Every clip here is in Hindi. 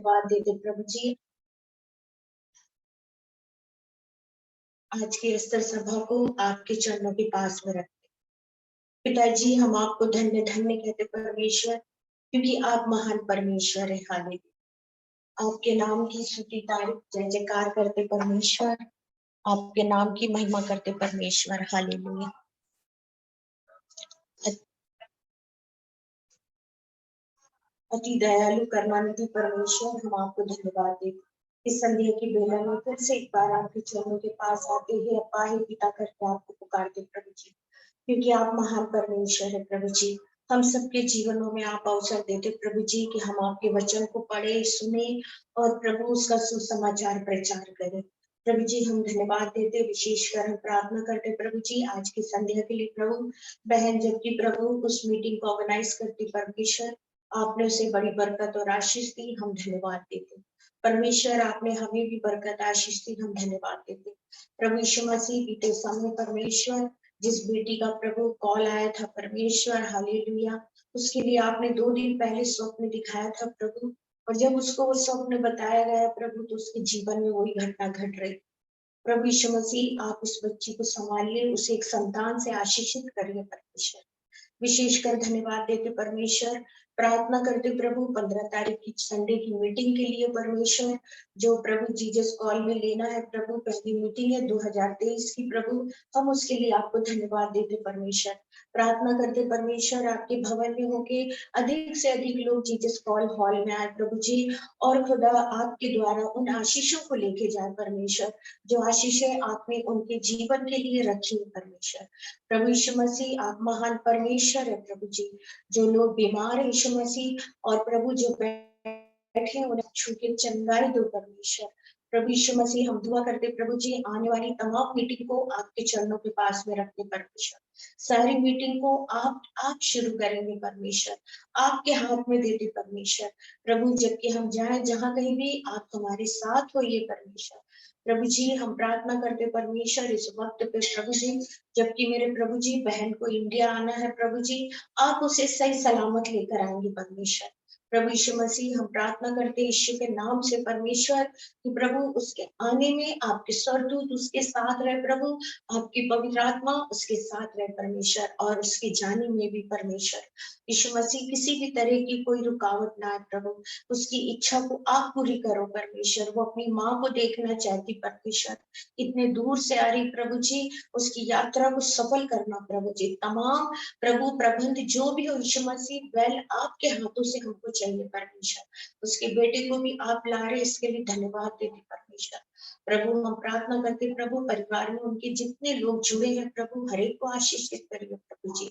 धन्यवाद देते प्रभु जी। आज की स्तर सभा को आपके चरणों के पास में रखते पिताजी, हम आपको धन्य धन्य कहते परमेश्वर, क्योंकि आप महान परमेश्वर है। हालेलुया। आपके नाम की स्तुति तारीफ जय जयकार करते परमेश्वर, आपके नाम की महिमा करते परमेश्वर। हालेलुया। अति दयालु करुणानिधि परमेश्वर, हम आपको धन्यवाद देते इस संध्या की बेला में फिर से एक बार आपके चरणों के पास आते हैं। अपा हे पिता करके आपको पुकारते प्रभु जी, क्योंकि आप महान परमेश्वर है प्रभु जी। हम सबके जीवनों में आप अवसर देते प्रभु जी कि हम आपके वचन को पढ़े सुने और प्रभु उसका सुसमाचार प्रचार करें। प्रभु जी हम धन्यवाद देते, विशेषकर हम प्रार्थना करते प्रभु जी आज की संध्या के लिए प्रभु। बहन जबकि प्रभु उस मीटिंग को ऑर्गेनाइज करती परमेश्वर, आपने उसे बड़ी बरकत और आशीष दी, हम धन्यवाद देते परमेश्वर। आपने हमें भी बरकत आशीष दी, हम धन्यवाद देते प्रभु यीशु मसीह। बीते समय परमेश्वर जिस बेटी का प्रभु कॉल आया था परमेश्वर, हालेलुया, उसके लिए आपने 2 दिन पहले स्वप्न दिखाया था प्रभु, और जब उसको वो स्वप्न बताया गया प्रभु तो उसके जीवन में वही घटना घट रही। प्रभु यीशु मसीह आप उस बच्ची को संभालिए, उसे एक संतान से आशीषित करिए परमेश्वर। विशेषकर धन्यवाद देते परमेश्वर, प्रार्थना करते प्रभु 15 तारीख की संडे की मीटिंग के लिए परमेश्वर, जो प्रभु जीसस कॉल में लेना है प्रभु। पहली मीटिंग है 2023 की प्रभु, हम उसके लिए आपको धन्यवाद देते परमेश्वर। प्रार्थना करते परमेश्वर आपके भवन में होके अधिक से अधिक लोग जीसस कॉल हॉल में आए प्रभु जी, और खुदा आपके द्वारा उन आशीषों को लेके जाए परमेश्वर, जो आशीषें आपने उनके जीवन के लिए रखी है परमेश्वर। प्रभु यीशु मसीह आप महान परमेश्वर है प्रभु जी। जो लोग बीमार है यीशु मसीह, और प्रभु जो बैठे हैं उन्हें छू के चंगाई दो परमेश्वर। प्रभु यीशु मसीह हम दुआ करते प्रभु जी आने वाली तमाम मीटिंग को आपके चरणों के पास में रखते परमेश्वर। सारी मीटिंग को आप शुरू करेंगे परमेश्वर, आपके हाथ में देते परमेश्वर। प्रभु जबकि हम जाए जहां कहीं भी आप हमारे साथ होइए परमेश्वर। प्रभु जी हम प्रार्थना करते परमेश्वर इस वक्त पे प्रभु जी, जबकि मेरे प्रभु जी बहन को इंडिया आना है प्रभु जी, आप उसे सही सलामत लेकर आएंगे परमेश्वर। प्रभु यीशु मसीह हम प्रार्थना करते यीशु के नाम से परमेश्वर कि प्रभु उसके आने में आपके स्वर्गदूत उसके साथ रहे प्रभु, आपकी पवित्र आत्मा उसके साथ रहे परमेश्वर, और उसके जाने में भी परमेश्वर यीशु मसीह किसी भी तरह की कोई रुकावट ना आए प्रभु। उसकी इच्छा को आप पूरी करो परमेश्वर। वो अपनी माँ को देखना चाहती परमेश्वर, इतने दूर से आ रही प्रभु जी, उसकी यात्रा को सफल करना प्रभु जी। तमाम प्रभु प्रबंध जो भी हो यीशु मसीह वेल आपके हाथों से हमको चाहिए परमेश्वर। उसके बेटे को भी आप ला रहे, इसके लिए धन्यवाद देते परमेश्वर। प्रभु हम प्रार्थना करते प्रभु परिवार में उनके जितने लोग जुड़े हैं प्रभु, हर एक को आशीषित करिए प्रभु जी।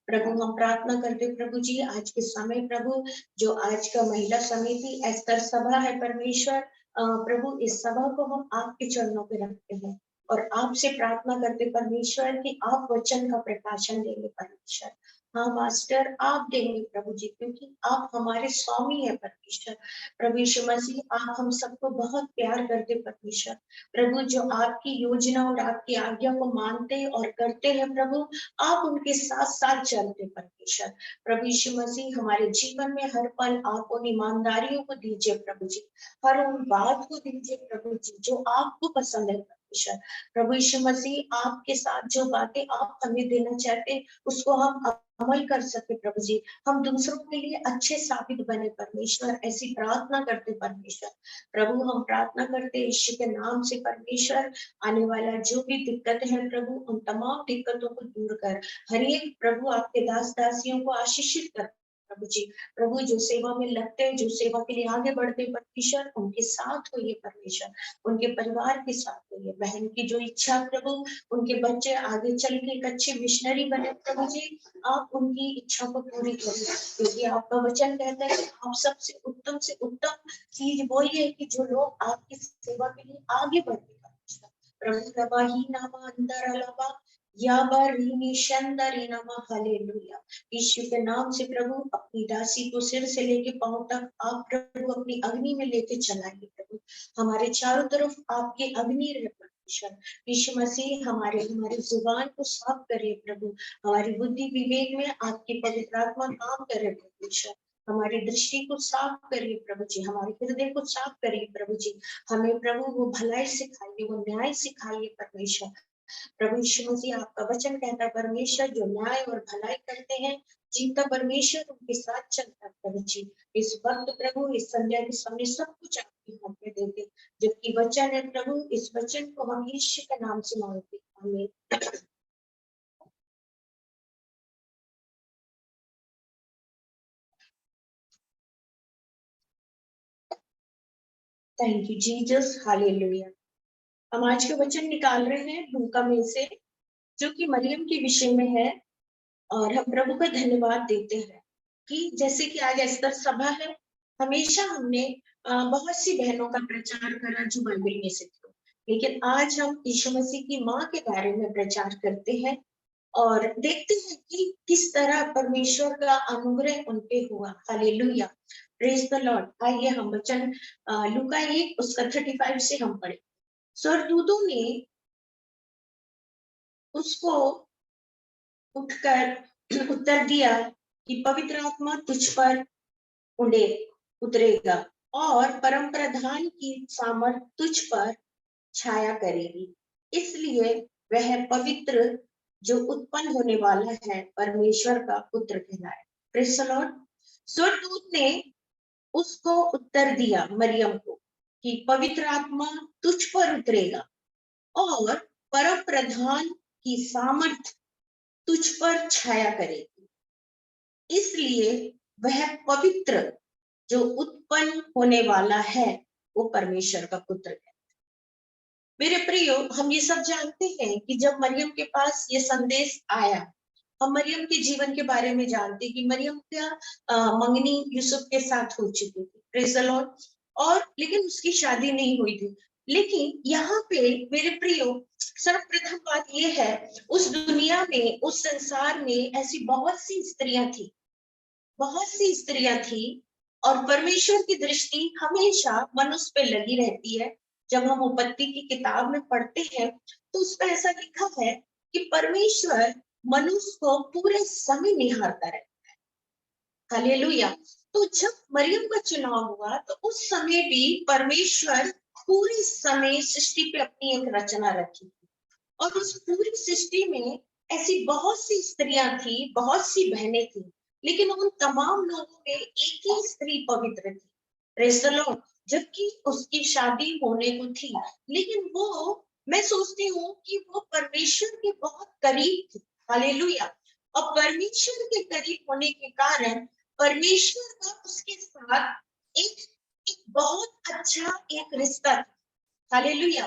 प्रभु हम प्रार्थना करते प्रभु जी आज के समय प्रभु, जो आज का महिला समिति स्तर सभा है परमेश्वर, प्रभु इस सभा को हम आपके चरणों पे रखते हैं और आपसे प्रार्थना करते परमेश्वर कि आप वचन का प्रकाशन देंगे परमेश्वर। हाँ मास्टर आप देंगे प्रभु जी, क्योंकि आप हमारे स्वामी है परमेश्वर। प्रभु यीशु मसीह आप हम सबको बहुत प्यार करते परमेश्वर। प्रभु जो आपकी योजना और आपकी आज्ञा को मानते और करते हैं प्रभु, आप उनके साथ साथ चलते परमेश्वर। प्रभु यीशु मसीह हमारे जीवन में हर पल आप उन ईमानदारियों को दीजिए प्रभु जी, हर उन बात को दीजिए प्रभु जी जो आपको पसंद है परमेश्वर। प्रभु यीशु मसीह आपके साथ जो बातें आप हमें देना चाहते हैं उसको हम अमल कर सके प्रभु जी, हम दूसरों के लिए अच्छे साबित बने परमेश्वर, ऐसी प्रार्थना करते परमेश्वर। प्रभु हम प्रार्थना करते यीशु के नाम से परमेश्वर, आने वाला जो भी दिक्कत है प्रभु उन तमाम दिक्कतों को दूर कर, हर एक प्रभु आपके दास दासियों को आशीषित कर प्रभु जी। प्रभु जो सेवा में लगते हैं, जो सेवा के लिए आगे बढ़ते हैं परमेश्वर, उनके साथ होइए परमेश्वर, उनके परिवार के साथ होइए। बहन की जो इच्छा प्रभु, उनके बच्चे आगे चल के एक अच्छे मिशनरी बने प्रभु जी, आप उनकी इच्छा को पूरी करिए, क्योंकि आपका वचन कहता है कि आप सबसे उत्तम चीज वही है कि जो लोग आपकी सेवा के लिए आगे बढ़ते परमेश्वर। प्रभु नवाही नामा अंदर अलावा हालेलुया। यीशु के नाम से प्रभु अपनी दासी को सिर से लेके पांव तक आप प्रभु अपनी अग्नि में लेके चलाइए प्रभु, हमारे चारों तरफ आपकी अग्नि रहे परमेश्वर। यीशु मसीह हमारे जुबान को साफ करे प्रभु, हमारी बुद्धि विवेक में आपकी पवित्र आत्मा काम करे परमेश्वर। हमारी दृष्टि को साफ करिए प्रभु जी, हमारे हृदय को साफ करिए प्रभु जी। हमें प्रभु वो भलाई सिखाइए, वो न्याय सिखाइए परमेश्वर। प्रभु यीशु मसीह, आपका वचन कहता है परमेश्वर जो न्याय और भलाई करते हैं, जीता परमेश्वर उनके साथ चलता है प्रभु जी। इस वक्त प्रभु इस संध्या के समय सब कुछ आपके हाथ में देते, जबकि वचन है प्रभु, इस वचन को हम यीशु के नाम से मांगते हैं, आमीन। Thank you Jesus, hallelujah. हम आज के वचन निकाल रहे हैं लूका में से, जो कि मरियम के विषय में है। और हम प्रभु का धन्यवाद देते हैं कि जैसे कि आज एस्तर सभा है, हमेशा हमने बहुत सी बहनों का प्रचार करा जो बाइबल में से थे, लेकिन आज हम यीशु मसीह की माँ के बारे में प्रचार करते हैं और देखते हैं कि किस तरह परमेश्वर का अनुग्रह उनपे हुआ। Hallelujah, praise the Lord. आइए हम वचन लूका 1 उसका 35 से हम पढ़े। स्वर्गदूतों ने उसको उठकर उत्तर दिया कि पवित्र आत्मा तुझ पर उड़े उतरेगा और परम प्रधान की सामर्थ तुझ पर छाया करेगी, इसलिए वह पवित्र जो उत्पन्न होने वाला है परमेश्वर का पुत्र कहलाए। Praise the Lord. स्वर्गदूत ने उसको उत्तर दिया मरियम को कि पवित्र आत्मा तुझ पर उतरेगा और परम प्रधान की सामर्थ तुझ पर छाया करेगी, इसलिए वह पवित्र जो उत्पन्न होने वाला है वो परमेश्वर का पुत्र है। मेरे प्रियो, हम ये सब जानते हैं कि जब मरियम के पास ये संदेश आया, हम मरियम के जीवन के बारे में जानते कि मरियम का मंगनी यूसुफ के साथ हो चुकी थी, प्रेज़ द लॉर्ड। और लेकिन उसकी शादी नहीं हुई थी। लेकिन यहाँ पे मेरे प्रियो, सर्वप्रथम बात ये है, उस दुनिया में, उस संसार में ऐसी बहुत सी स्त्रियां थी, बहुत सी स्त्रियां थी, और परमेश्वर की दृष्टि हमेशा मनुष्य पे लगी रहती है। जब हम उत्पत्ति की किताब में पढ़ते हैं तो उस पर ऐसा लिखा है कि परमेश्वर मनुष्य को पूरे समय निहारता रहता है। हालेलुया। तो जब मरियम का चुनाव हुआ तो उस समय भी परमेश्वर पूरे समय सृष्टि पे अपनी एक रचना रखी और उस पूरी सृष्टि में ऐसी बहुत सी स्त्रियां थी, बहुत सी बहनें थी, लेकिन उन तमाम लोगों में एक ही स्त्री पवित्र थी, प्रेज़ द लॉर्ड। जबकि उसकी शादी होने को थी, लेकिन वो, मैं सोचती हूँ कि वो परमेश्वर के बहुत करीब थी। हालेलुया। और परमेश्वर के करीब होने के कारण परमेश्वर का उसके साथ एक एक बहुत अच्छा एक रिश्ता था। हालेलुया।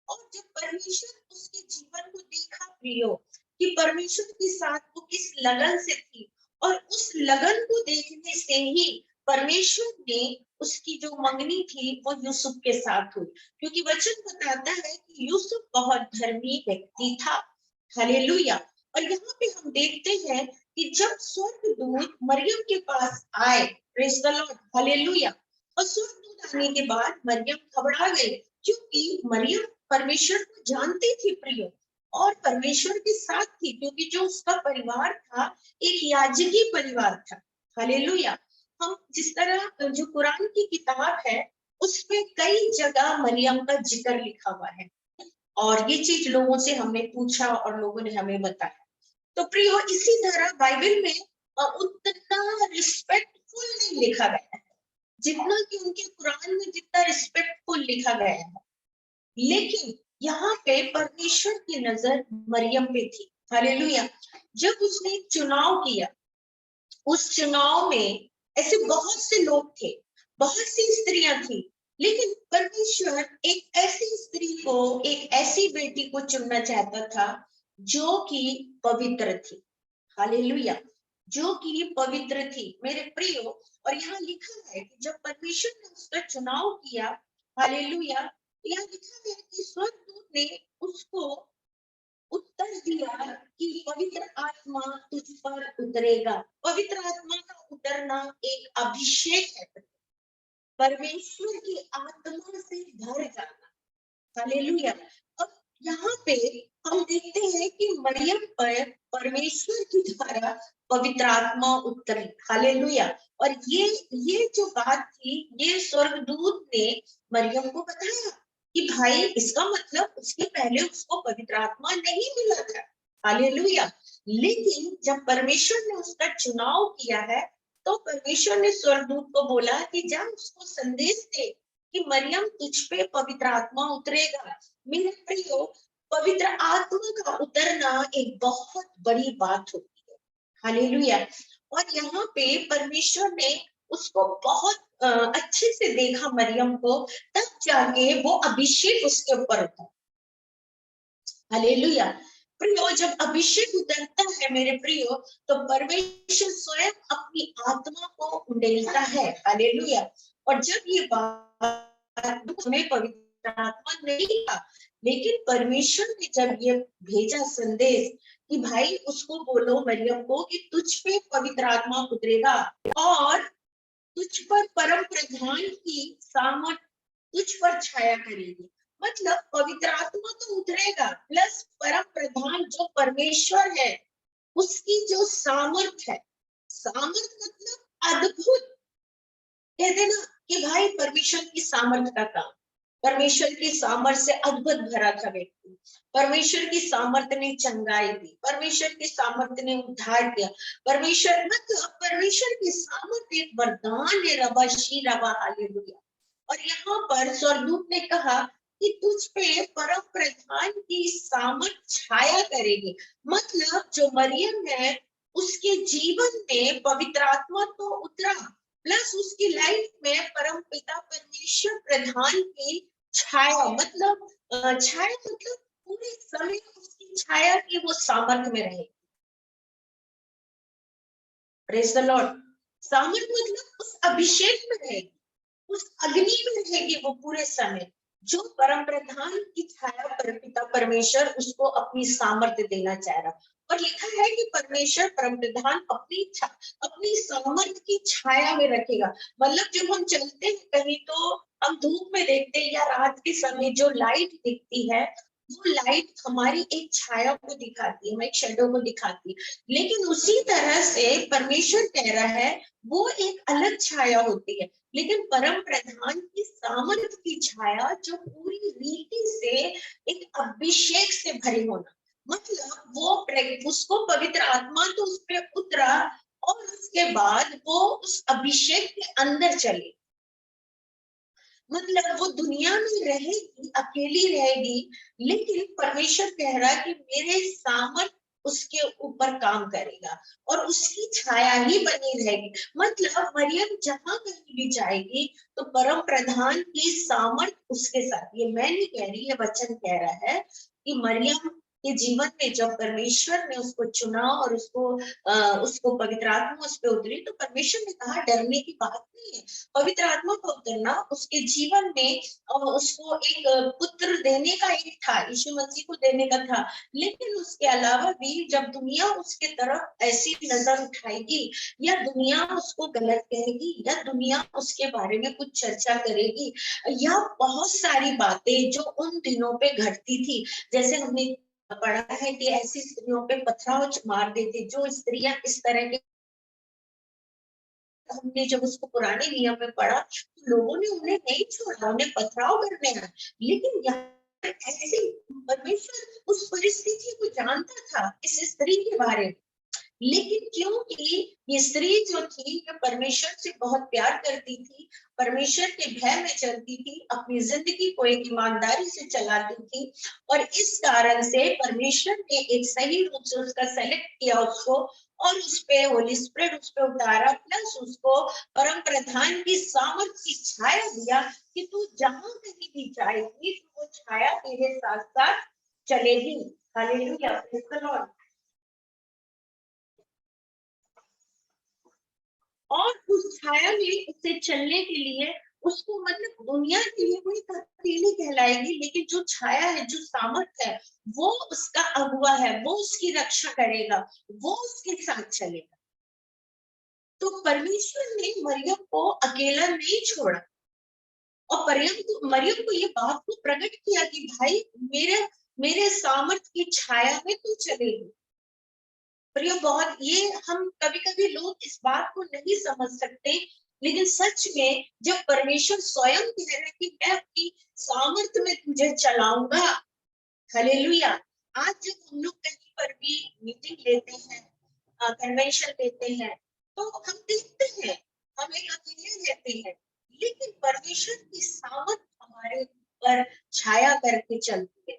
और जब परमेश्वर उसके जीवन को देखा प्रियो, कि परमेश्वर के साथ वो किस लगन से थी, और उस लगन को देखने से ही परमेश्वर ने उसकी जो मंगनी थी वो यूसुफ के साथ हुई, क्योंकि वचन बताता है कि यूसुफ बहुत धर्मी व्यक्ति था। हालेलुया। और यहाँ पे हम देखते हैं कि जब स्वर्गदूत मरियम के पास आए, प्रेज़ द लॉर्ड, हालेलुया, और स्वर्गदूत आने के बाद मरियम घबरा गई, क्योंकि मरियम परमेश्वर को जानती थी प्रिय, और परमेश्वर के साथ थी, क्योंकि जो उसका परिवार था एक याजकी परिवार था। हालेलुया। हम जिस तरह जो कुरान की किताब है उसमें कई जगह मरियम का जिक्र लिखा हुआ है, और ये चीज लोगों से हमने पूछा और लोगों ने हमें बताया। तो प्रियो, इसी तरह बाइबल में उतना रिस्पेक्टफुल नहीं लिखा गया है जितना कि उनके कुरान में जितना रिस्पेक्टफुल लिखा गया है, लेकिन यहाँ पे परमेश्वर की नजर मरियम पे थी। हालेलुया। जब उसने चुनाव किया, उस चुनाव में ऐसे बहुत से लोग थे, बहुत सी स्त्रियां थी, लेकिन परमेश्वर एक ऐसी स्त्री को, एक ऐसी बेटी को चुनना चाहता था जो कि पवित्र थी। हालेलुया। जो कि पवित्र थी मेरे प्रियो। और यहाँ लिखा है कि जब परमेश्वर ने उसका चुनाव किया, हालेलुया, यहाँ लिखा है कि स्वर्गदूत ने उसको उत्तर दिया कि पवित्र आत्मा तुझ पर उतरेगा। पवित्र आत्मा का उतरना एक अभिषेक है, परमेश्वर की आत्मा से भर जाना। हालेलुया। अब यहाँ पे हम देखते हैं कि मरियम पर परमेश्वर की द्वारा पवित्र आत्मा उतरी। हालेलुया। और ये जो बात थी, ये स्वर्गदूत ने मरियम को बताया कि भाई इसका मतलब उसके पहले उसको पवित्र आत्मा नहीं मिला था। हालेलुया। लेकिन जब परमेश्वर ने उसका चुनाव किया है, तो परमेश्वर ने स्वर्गदूत को बोला कि जा उसको संदेश दे कि मरियम तुझ पे पवित्र आत्मा उतरेगा। मेरे प्रियो, पवित्र आत्मा का उतरना एक बहुत बड़ी बात होती है। हालेलुया। और यहाँ पे परमेश्वर ने उसको बहुत अच्छे से देखा मरियम को, तब जाके वो अभिषेक उसके ऊपर उतरा। हालेलुया। प्रियो, जब अभिषेक उतरता है मेरे प्रियो, तो परमेश्वर स्वयं अपनी आत्मा को उंडेलता है। हालेलुया। और जब ये बात में पवित्र आत्मा नहीं था, लेकिन परमेश्वर ने जब ये भेजा संदेश कि भाई उसको बोलो मरियम को कि तुझ पे पवित्र आत्मा उतरेगा और तुझ पर परम प्रधान की सामर्थ तुझ पर छाया करेगी। मतलब पवित्र आत्मा तो उतरेगा, प्लस परम प्रधान जो परमेश्वर है उसकी जो सामर्थ है, सामर्थ मतलब अद्भुत। कहते ना कि भाई परमेश्वर की सामर्थ का काम, परमेश्वर की सामर्थ से अद्भुत भरा था व्यक्ति, परमेश्वर की सामर्थ ने चंगाई दी, परमेश्वर की सामर्थ ने उद्धार किया, परमेश्वर मतलब परमेश्वर की सामर्थ एक वरदान है। रबा शी रबा, हालेलुया। और यहाँ पर स्वर्गदूत ने कहा कि तुझ पे परम प्रधान की सामर्थ छाया करेगी। मतलब जो मरियम है उसके जीवन में पवित्र आत्मा तो उतरा, प्लस उसकी लाइफ में परम पिता परमेश्वर प्रधान की छाया, मतलब छाया मतलब पूरे समय उसकी छाया की वो सामर्थ में रहे। Praise the Lord. सामर्थ मतलब उस अभिषेक में रहेगी, उस अग्नि में रहेगी वो पूरे समय, जो परम प्रधान की छाया पर पिता परमेश्वर उसको अपनी सामर्थ्य देना चाह रहा। और लिखा है कि परमेश्वर परम प्रधान अपनी सामर्थ्य की छाया में रखेगा। मतलब जब हम चलते हैं कहीं, तो हम धूप में देखते हैं या रात के समय जो लाइट दिखती है, वो लाइट हमारी एक छाया को दिखाती है, एक शेडो को दिखाती है। लेकिन उसी तरह से परमेश्वर कह रहा है वो एक अलग छाया होती है, लेकिन परम प्रधान की सामर्थ की छाया जो पूरी रीति से एक अभिषेक से भरे होना। मतलब वो उसको पवित्र आत्मा तो उस पर उतरा और उसके बाद वो उस अभिषेक के अंदर चले। मतलब वो दुनिया में रहेगी, अकेली रहेगी, लेकिन परमेश्वर कह रहा है कि मेरे सामर्थ उसके ऊपर काम करेगा और उसकी छाया ही बनी रहेगी। मतलब मरियम जहां कहीं भी जाएगी तो परम प्रधान की सामर्थ उसके साथ। ये मैं नहीं कह रही, ये वचन कह रहा है कि मरियम के जीवन में जब परमेश्वर ने उसको चुना और उसको पवित्र आत्मा उस पर उतरी, तो परमेश्वर ने कहा डरने की बात नहीं है। पवित्र आत्मा का उतरना उसके जीवन में उसको एक पुत्र देने का एक था, यीशु मसीह को देने का था। लेकिन उसके अलावा भी जब दुनिया उसके तरफ ऐसी नजर उठाएगी या दुनिया उसको गलत कहेगी या दुनिया उसके बारे में कुछ चर्चा करेगी या बहुत सारी बातें जो उन दिनों पे घटती थी, जैसे हमने पढ़ा है कि ऐसी स्त्रियों पे पथराव मार देते, जो स्त्रियां इस तरह के, हमने जब उसको पुराने नियम में पढ़ा तो लोगों ने उन्हें नहीं छोड़ा, उन्हें पथराव करने आए। लेकिन यहाँ ऐसे परमेश्वर उस परिस्थिति को जानता था इस स्त्री के बारे में, लेकिन क्योंकि ये स्त्री जो थी ये परमेश्वर से बहुत प्यार करती थी, परमेश्वर के भय में चलती थी, अपनी जिंदगी को एक ईमानदारी से चलाती थी, और इस कारण से परमेश्वर ने एक सही रूप से उसका सेलेक्ट किया उसको, और उस पे होली स्पिरिट उस पे उतारा, प्लस उसको परम प्रधान की सामर्थ की छाया दिया कि तू जहां कहीं भी जाएगी तो वो छाया तेरे साथ साथ चलेगी। Hallelujah, praise the Lord. और उस छाया में उसे चलने के लिए उसको, मतलब दुनिया के लिए वो एक अकेली कहलाएगी, लेकिन जो छाया है, जो सामर्थ है, वो उसका अगुआ है, वो उसकी रक्षा करेगा, वो उसके साथ चलेगा। तो परमेश्वर ने मरियम को अकेला नहीं छोड़ा, और मरियम को ये बात को प्रकट किया कि भाई मेरे मेरे सामर्थ की छाया में तू चलेगी। प्रिय, बहुत ये हम कभी कभी लोग इस बात को नहीं समझ सकते, लेकिन सच में जब परमेश्वर स्वयं कह रहे कि मैं अपनी सामर्थ्य में तुझे चलाऊंगा, हालेलुया। आज जब हम लोग कहीं पर भी मीटिंग लेते हैं, कन्वेंशन लेते हैं, तो हम देखते हैं हम एक अकेले रहते हैं, लेकिन परमेश्वर की सामर्थ हमारे ऊपर छाया करके चलती है,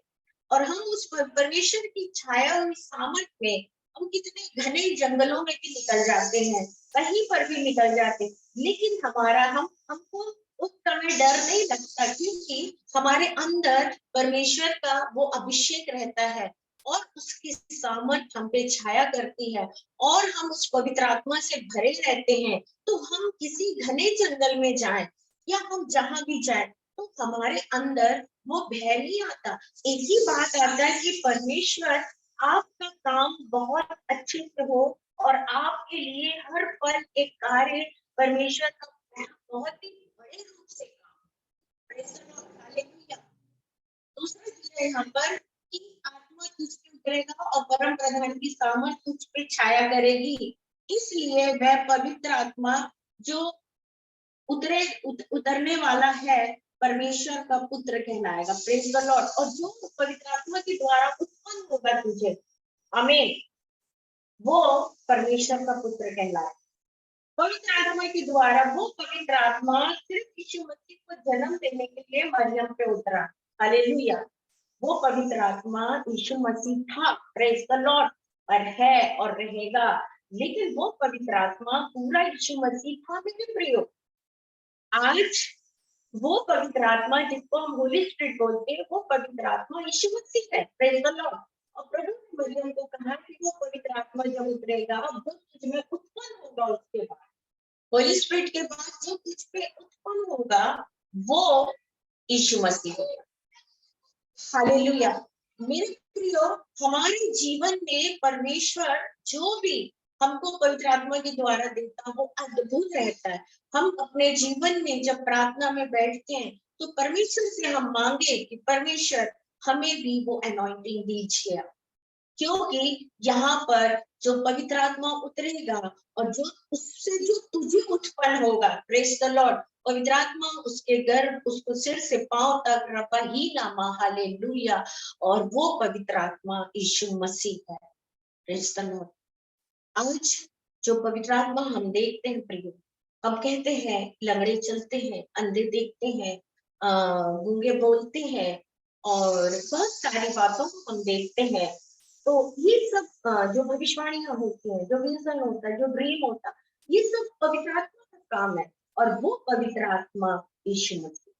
और हम उस परमेश्वर की छाया हुई सामर्थ में हम कितने घने जंगलों में भी निकल जाते हैं, कहीं पर भी निकल जाते, लेकिन हमको उस समय डर नहीं लगता, क्योंकि हमारे अंदर परमेश्वर का वो अभिषेक रहता है और उसकी सामर्थ हम पे छाया करती है, और हम उस पवित्र आत्मा से भरे रहते हैं। तो हम किसी घने जंगल में जाएं या हम जहां भी जाएं, तो हमारे अंदर वो भय नहीं आता। एक ही बात आता है कि परमेश्वर आपका काम बहुत अच्छे से हो, और आपके लिए हर पल एक कार्य परमेश्वर का बहुत ही बड़े रूप से काम। हालेलुया। दूसरा चीज है यहाँ पर कि आत्मा तुझ पे उतरेगा और परम प्रधान की सामर्थ तुझ पे छाया करेगी, इसलिए वह पवित्र आत्मा जो उतरने वाला है परमेश्वर का पुत्र कहलाएगा। Praise the Lord. और जो पवित्र आत्मा के द्वारा उत्पन्न होगा तुझे, आमीन, वो परमेश्वर का पुत्र कहलाएगा। पवित्र आत्मा के द्वारा वो पवित्र आत्मा सिर्फ यीशु मसीह को जन्म देने के लिए मरियम पे उतरा। हालेलुया। वो पवित्र आत्मा यीशु मसीह था, प्रेज द लॉर्ड, और है और रहेगा, लेकिन वो पवित्र आत्मा पूरा यीशु मसीह था मेरे प्रियो। आज वो पवित्र आत्मा जिसको हम होली स्पिरिट बोलते हैं, वो पवित्र आत्मा यीशु मसीह है, प्रेज द लॉर्ड। और प्रभु ने मरियम को कहा कि वो पवित्र आत्मा जब उतरेगा वो तुझ में उत्पन्न होगा, उसके बाद होली स्पिरिट के बाद जो तुझ पे उत्पन्न होगा वो यीशु मसीह होगा। हालेलुया। मेरे प्रियो, हमारे जीवन में परमेश्वर जो भी हमको पवित्र आत्मा के द्वारा देता वो अद्भुत रहता है। हम अपने जीवन में जब प्रार्थना में बैठते हैं तो परमेश्वर से हम मांगे कि परमेश्वर हमें भी वो अनॉइंटिंग दीजिए, क्योंकि यहाँ पर जो पवित्र आत्मा उतरेगा और जो उससे जो तुझे उत्पन्न होगा, प्रेज द लॉर्ड, पवित्र आत्मा उसके गर्भ, उसको सिर से पांव तक रपा ही नामा, हालेलुया। और वो पवित्र आत्मा यीशु मसीह है, प्रेज द लॉर्ड। आज जो पवित्र आत्मा हम देखते हैं प्रिय, हम कहते हैं लंगड़े चलते हैं, अंधे देखते हैं, गूंगे बोलते हैं, और बहुत सारी बातों को हम देखते हैं। तो ये सब जो भविष्यवाणियां होती हैं, जो विजन होता है, जो ड्रीम होता है, ये सब पवित्र आत्मा का काम है, और वो पवित्र आत्मा यीशु मसीह।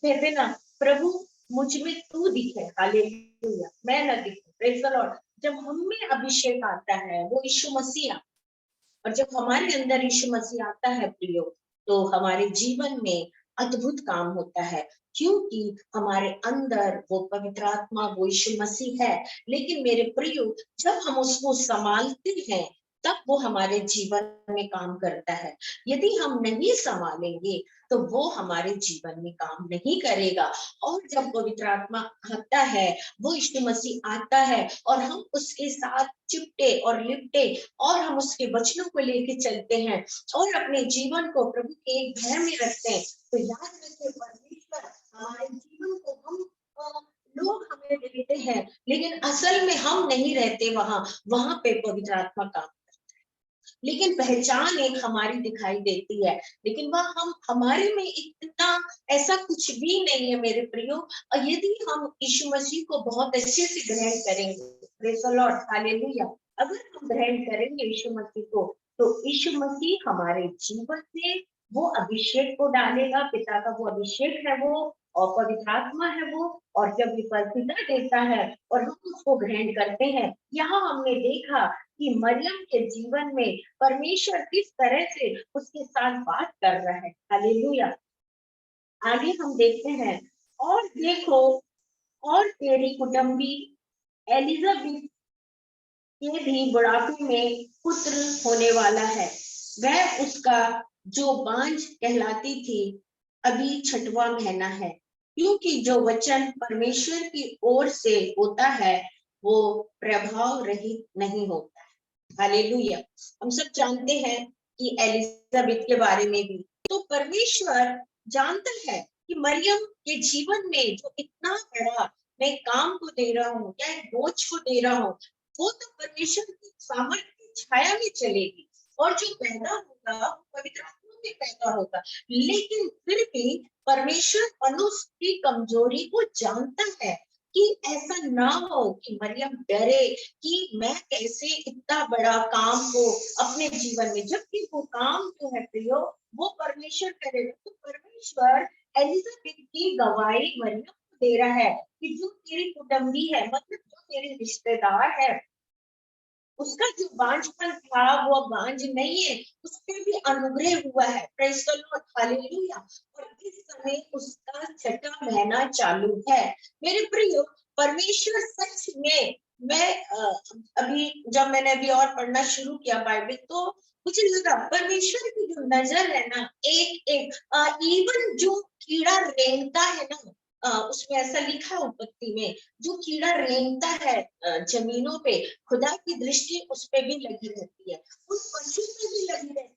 कहते ना, प्रभु मुझ में तू दिखे, हालेलुया, मैं न दिखूं, प्रेज द लॉर्ड। जब हम में अभिषेक आता है वो यीशु मसीह, और जब हमारे अंदर यीशु मसीह आता है प्रियो, तो हमारे जीवन में अद्भुत काम होता है, क्योंकि हमारे अंदर वो पवित्र आत्मा वो यीशु मसीह है। लेकिन मेरे प्रियो, जब हम उसको संभालते हैं तब वो हमारे जीवन में काम करता है। यदि हम नहीं संभालेंगे तो वो हमारे जीवन में काम नहीं करेगा। और जब पवित्र आत्मा आता है, वो यीशु मसीह आता है, और हम उसके साथ चिपटे और लिपटे, और हम उसके वचनों को लेके चलते हैं और अपने जीवन को प्रभु के घर में रखते हैं, तो याद रखिए परमेश्वर हमारे जीवन को लोग हमें देते हैं, लेकिन असल में हम नहीं रहते वहां पे पवित्र आत्मा काम, लेकिन पहचान एक हमारी दिखाई देती है, लेकिन वह हम हमारे में इतना ऐसा कुछ भी नहीं है मेरे प्रियो। और यदि हम यीशु मसीह को बहुत अच्छे से ग्रहण करेंगे, प्रेज़ द लॉर्ड, हालेलुया, अगर हम ग्रहण करेंगे यीशु मसीह को, तो यीशु मसीह हमारे जीवन में वो अभिषेक को डालेगा, पिता का वो अभिषेक है वो, और पवित्र आत्मा है वो, और जब ये पिता देता है और हम उसको ग्रहण करते हैं, यहाँ हमने देखा कि मरियम के जीवन में परमेश्वर किस तरह से उसके साथ बात कर रहा है, हालेलुया। आगे हम देखते हैं, और देखो, और तेरी कुटुंबी एलिजाबेथ के भी बुढ़ापे में पुत्र होने वाला है, वह उसका जो बांझ कहलाती थी अभी 6वां महीना है, क्योंकि जो वचन परमेश्वर की ओर से होता है वो प्रभाव रहित नहीं होता है। हालेलुया। हम सब जानते हैं कि एलिजाबेथ के बारे में भी, तो परमेश्वर जानता है कि मरियम के जीवन में जो इतना बड़ा मैं काम को दे रहा हूँ या एक बोझ को दे रहा हूँ, वो तो परमेश्वर की सामर्थ्य की छाया में चलेगी, और जो पैदा होगा वो पवित्र आत्मा में पैदा होगा। लेकिन फिर भी परमेश्वर मनुष्य की कमजोरी को जानता है कि ऐसा ना हो कि मरियम डरे कि मैं कैसे इतना बड़ा काम को अपने जीवन में, जबकि वो काम जो है प्रियो वो परमेश्वर करेगा। तो परमेश्वर एलिजाबेथ की गवाही मरियम को दे रहा है कि जो तेरी कुटुंबी है, मतलब जो तेरे रिश्तेदार है, उसका जो बांझपन था वो बांझ नहीं है, उस पे भी अनुग्रह हुआ है। Praise the lord, hallelujah. और इस समय उसका छठा महीना चालू है। मेरे प्रियो, परमेश्वर सच में, मैं अभी जब मैंने अभी और पढ़ना शुरू किया बाइबल, तो मुझे लगा परमेश्वर की जो नजर है ना, एक एक इवन जो कीड़ा रेंगता है ना, उसमें ऐसा लिखा है उत्पत्ति में, जो कीड़ा रेंगता है जमीनों पे, खुदा की दृष्टि उस पे भी लगी रहती है, उस पशु पे भी लगी रहती है।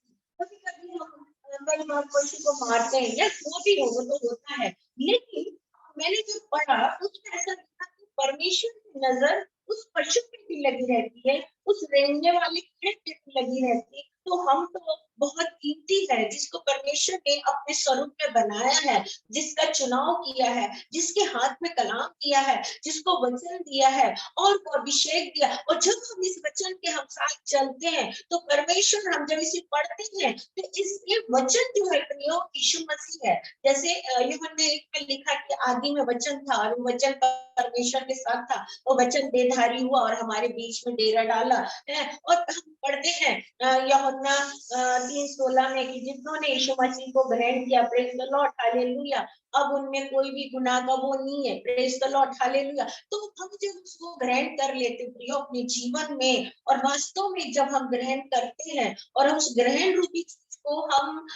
कभी कभी हम कई बार पशु को मारते हैं या जो भी हो, वो तो होता है, लेकिन मैंने जो पढ़ा उसमें ऐसा लिखा कि परमेश्वर की नजर उस पशु पे भी लगी रहती है, उस रेंगने वाले कीड़े पे भी लगी रहती है। तो हम तो बहुत कीमती है, जिसको परमेश्वर ने अपने स्वरूप में बनाया है, जिसका चुनाव किया है, जिसके हाथ में कलाम दिया है, जिसको वचन दिया है और वो अभिषेक दिया। और जब हम इस वचन के हम साथ चलते हैं, तो परमेश्वर, हम जब इसे पढ़ते हैं, तो इसके वचन जो है प्रियो यीशु मसीह है। जैसे यूहन्ना 1 में लिखा कि आदि में वचन था और वो वचन परमेश्वर के साथ था, वो वचन देहधारी हुआ और हमारे बीच में डेरा डाला है। और हम पढ़ते हैं यूहन्ना 3:16 में कि जिन्होंने यीशु मसीह को ग्रहण किया, प्रेज द लॉर्ड, हालेलुया, अब उनमें कोई भी गुनाह का वो नहीं है, प्रेज द लॉर्ड, हालेलुया। तो हम जब उसको ग्रहण कर लेते प्रियो अपने जीवन में, और वास्तव में जब हम ग्रहण करते हैं और हम उस ग्रहण रूपी चीज को हम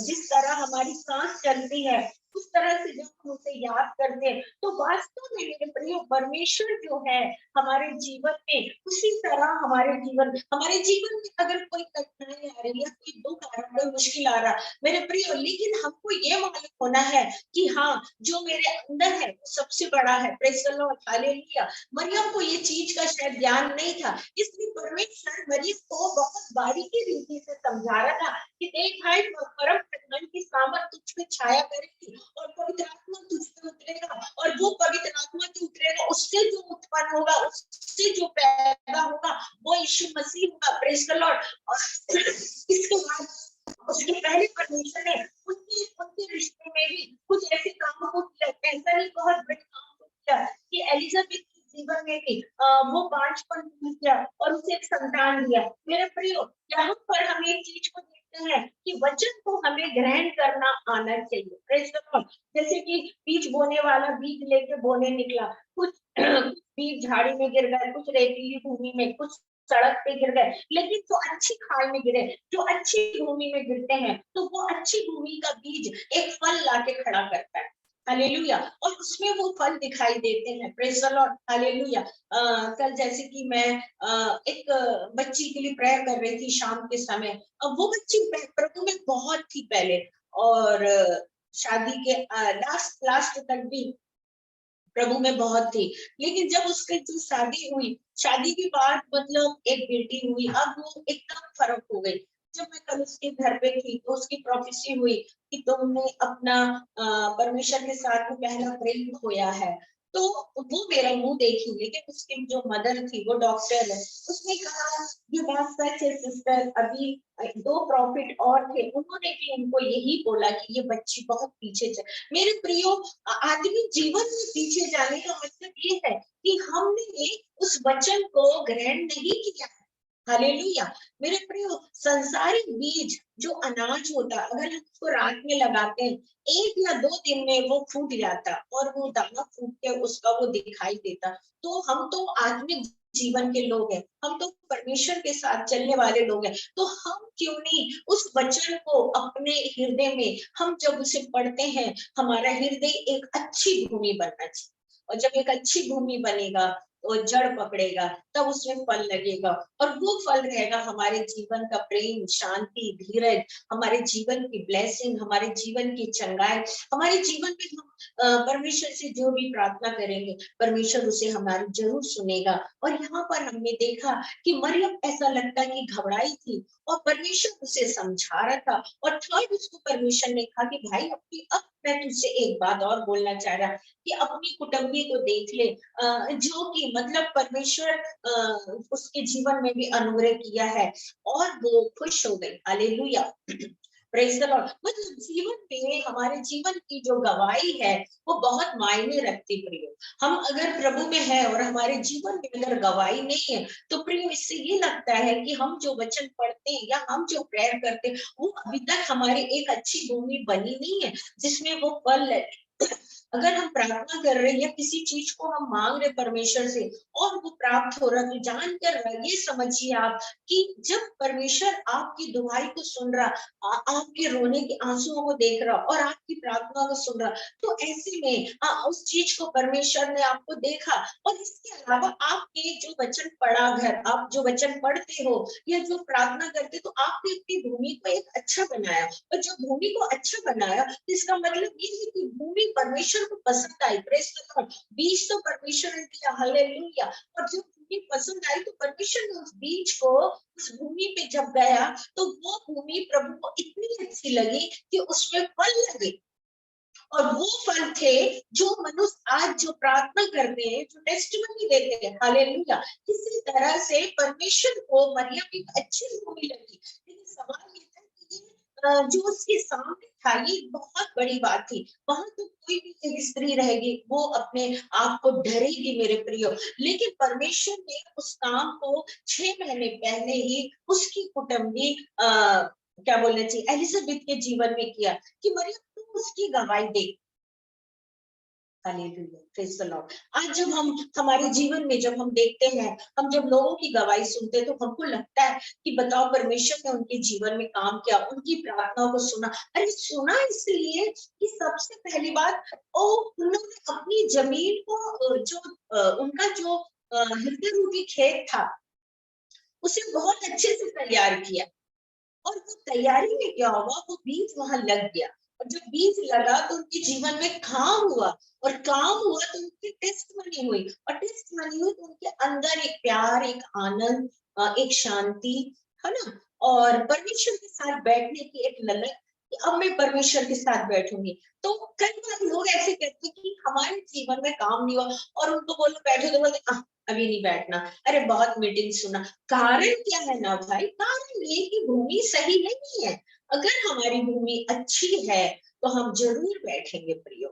जिस तरह हमारी सांस चलती है उस तरह से जब हम उसे याद करते हैं, तो वास्तव में मेरे प्रियो परमेश्वर जो है हमारे जीवन में उसी तरह हमारे जीवन में अगर कोई कठिनाई आ रही है, कोई दुख आ रहा है, कोई मुश्किल आ रहा, मेरे प्रियो, लेकिन हमको ये मालूम होना है कि हाँ, जो मेरे अंदर है वो सबसे बड़ा है। Praise the lord, hallelujah. Mariam को ये चीज का शायद ज्ञान नहीं था, इसलिए परमेश्वर मरियम को बहुत बारीकी रीति से समझा रहा था कि देख भाई, परम प्रधान की सामर्थ तुझ पे छाया करेगी और पवित्र आत्मा तुझ पे उतरेगा, और वो पवित्र आत्मा जो उतरेगा उससे जो उत्पन्न होगा, उससे जो पैदा होगा, वो यीशु मसीह होगा। Praise the Lord. और इसके बाद उसके पहले परमेश्वर ने उनके उनके रिश्ते में भी कुछ ऐसे कामों को किया, ऐसा नहीं बहुत बड़े काम को किया कि एलिजाबेथ के जीवन में भी वो बांझपन दूर किया और उसे एक संतान दिया। मेरे प्रियो, यहाँ पर हम एक चीज को देखते हैं कि वचन को हमें ग्रहण करना आना चाहिए। Praise the Lord. जैसे कि बीज बोने वाला बीज लेके बोने निकला, कुछ बीज झाड़ी में गिर गए, कुछ रेतीली भूमि में, कुछ सड़क पे गिर गए, लेकिन जो अच्छी खाल में गिरे, जो अच्छी भूमि में गिरते हैं, तो वो अच्छी भूमि का बीज एक फल लाके खड़ा करता है। हालेलुया। और उसमें वो फल दिखाई देते हैं। Praise the lord, hallelujah. कल जैसे कि मैं एक बच्ची के लिए प्रेयर कर रही थी शाम के समय। अब वो बच्ची प्रभु में बहुत थी पहले, और शादी के लास्ट लास्ट तक भी प्रभु में बहुत थी, लेकिन जब उसकी जो शादी हुई, शादी के बाद मतलब एक बेटी हुई, अब वो एकदम फर्क हो गई। जब मैं कल उसके घर पे थी तो उसकी प्रोफेसी हुई कि तुमने अपना परमेश्वर के साथ में पहला प्रेम खोया है। तो वो मेरा मुंह देखी, लेकिन उसकी जो मदर थी वो डॉक्टर है, उसने कहा ये बात सच है सिस्टर, अभी दो प्रॉफिट और थे, उन्होंने भी उनको यही बोला कि ये बच्ची बहुत पीछे चल। मेरे प्रियो, आदमी जीवन में पीछे जाने का मतलब ये है कि हमने उस वचन को ग्रहण नहीं किया है। हालेलुया। मेरे प्रियो, संसारिक बीज जो अनाज होता, अगर हम उसको रात में लगाते हैं, 1 या 2 दिन में वो फूट जाता और वो दाना फूट के उसका वो दिखाई देता। तो हम तो आत्मिक जीवन के लोग हैं, हम तो परमेश्वर के साथ चलने वाले लोग हैं, तो हम क्यों नहीं उस वचन को अपने हृदय में, हम जब उसे पढ़ते हैं, हमारा हृदय एक अच्छी भूमि बनना चाहिए। और जब एक अच्छी भूमि बनेगा वो जड़ पकड़ेगा, तब उसमें फल लगेगा। और वो फल रहेगा हमारे जीवन का प्रेम, शांति, धीरज, हमारे जीवन की ब्लेसिंग, हमारे जीवन की चंगाई, हमारे जीवन में हम परमेश्वर से जो भी प्रार्थना करेंगे परमेश्वर उसे हमारी जरूर सुनेगा। और यहाँ पर हमने देखा कि मरियम ऐसा लगता कि घबराई थी और परमेश्वर उसे समझा रहा था। और थर्ड उसको परमेश्वर ने कहा कि भाई अपनी, अब मैं तुझसे एक बात और बोलना चाह रहा कि अपनी कुटुंबी को देख ले, जो कि मतलब परमेश्वर उसके जीवन में भी अनुग्रह किया है और वो खुश हो गई। Hallelujah, praise the Lord. मतलब जीवन में हमारे जीवन की जो गवाही है वो बहुत मायने रखती प्रियो। हम अगर प्रभु में है और हमारे जीवन में अगर गवाही नहीं है तो प्रियो इससे ये लगता है कि हम जो वचन पढ़ते हैं या हम जो प्रेयर करते हैं वो अभी तक हमारी एक अच्छी भूमि बनी नहीं है जिसमें वो फल लगे। अगर हम प्रार्थना कर रहे हैं या किसी चीज को हम मांग रहे परमेश्वर से और वो प्राप्त हो रहा, तो जानकर ये समझिए आप कि जब परमेश्वर आपकी दुहाई को सुन रहा, आपके रोने के आंसुओं को देख रहा और आपकी प्रार्थना को सुन रहा, तो ऐसे में उस चीज को परमेश्वर ने आपको देखा। और इसके अलावा आपके जो वचन पढ़ा घर, आप जो वचन पढ़ते हो या जो प्रार्थना करते तो आपने अपनी भूमि को एक अच्छा बनाया। और जो भूमि को अच्छा बनाया तो इसका मतलब ये है कि भूमि परमेश्वर को पसंद आई। Praise the Lord. बीज तो परमेश्वर ने दिया, हालेलुया। और जो भूमि पसंद आई तो परमेश्वर ने उस बीज को उस भूमि पे जब गया तो वो भूमि प्रभु को इतनी अच्छी लगी कि उसमें फल लगे। और वो फल थे जो मनुष्य आज जो प्रार्थना करते हैं, जो टेस्टिमनी देते हैं, हालेलुया। किसी तरह से परमेश्वर को मरियम एक अच्छी भूमि लगी। लेकिन सवाल ये था कि जो उसके सामने था ये बहुत बड़ी बात थी। वहां तो कोई भी एक स्त्री रहेगी वो अपने आप को डरेगी मेरे प्रियो। लेकिन परमेश्वर ने उस काम को 6 महीने पहले ही उसकी कुटुंबी क्या बोलना चाहिए एलिजाबेथ के जीवन में किया कि मरियम तुम उसकी गवाही दे। Hallelujah, praise the lord. आज जब हम हमारे जीवन में जब हम देखते हैं, हम जब लोगों की गवाही सुनते हैं तो हमको लगता है कि बताओ परमेश्वर ने उनके जीवन में काम किया, उनकी प्रार्थनाओं को सुना। अरे सुना इसलिए कि सबसे पहली बात उन्होंने अपनी जमीन को जो उनका जो हृदय रूपी खेत था उसे बहुत अच्छे से तैयार किया। और वो तैयारी में क्या हुआ, वो बीज वहां लग गया। और जब बीज लगा तो उनके जीवन में काम हुआ। और काम हुआ तो उनकी टेस्ट मनी हुई। और टेस्ट मनी हुई तो उनके अंदर एक प्यार, एक आनंद, एक शांति, है ना। और परमेश्वर के साथ बैठने की एक ललक कि अब मैं परमेश्वर के साथ बैठूंगी। तो कई बार लोग ऐसे कहते हैं कि हमारे जीवन में काम नहीं हुआ और उनको बोलो बैठो तो बोलते अभी नहीं बैठना, अरे बहुत मीटिंग सुना। कारण क्या है ना भाई, कारण ये कि भूमि सही नहीं है। अगर हमारी भूमि अच्छी है तो हम जरूर बैठेंगे प्रियो।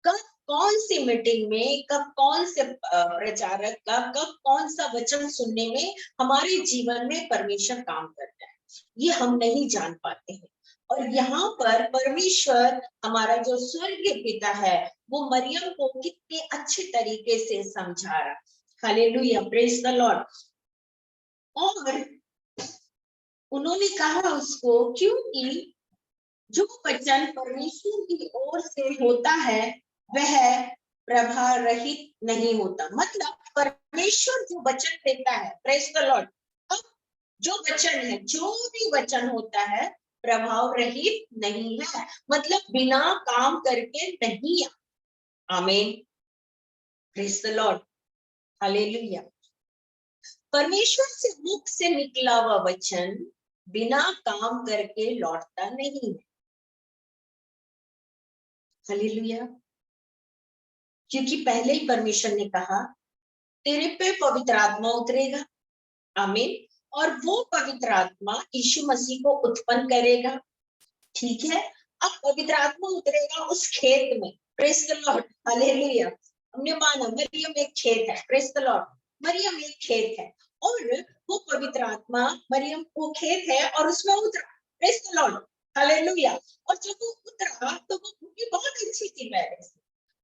कब कौन सी मीटिंग में, कब कौन से प्रचारक का, कब कौन सा वचन सुनने में हमारे जीवन में परमेश्वर काम करता है ये हम नहीं जान पाते हैं। और यहाँ पर परमेश्वर हमारा जो स्वर्गीय पिता है वो मरियम को कितने अच्छे तरीके से समझा रहा। Hallelujah, praise the Lord. और उन्होंने कहा उसको क्योंकि जो वचन परमेश्वर की ओर से होता है वह प्रभा रहित नहीं होता। मतलब परमेश्वर जो वचन देता है, प्रेज द लॉर्ड, अब जो वचन है, जो भी वचन होता है प्रभाव रहित नहीं है। मतलब बिना काम करके नहीं। आमीन, प्रेज द लॉर्ड, हालेलुया। परमेश्वर से मुख से निकला हुआ वचन बिना काम करके लौटता नहीं है। हालेलुया। क्योंकि पहले ही परमेश्वर ने कहा तेरे पे पवित्र आत्मा उतरेगा। आमीन। और वो पवित्र आत्मा यीशु मसीह को उत्पन्न करेगा। ठीक है। अब पवित्र आत्मा उतरेगा उस खेत में। Praise the lord, hallelujah. हमने माना मरियम एक खेत है। प्रेज द लॉर्ड, मरियम एक खेत है और वो पवित्र आत्मा मरियम को खेत है और उसमें उतरा। Praise the lord, hallelujah. और जब वो उतरा तो वो भूमि बहुत अच्छी थी पहले से।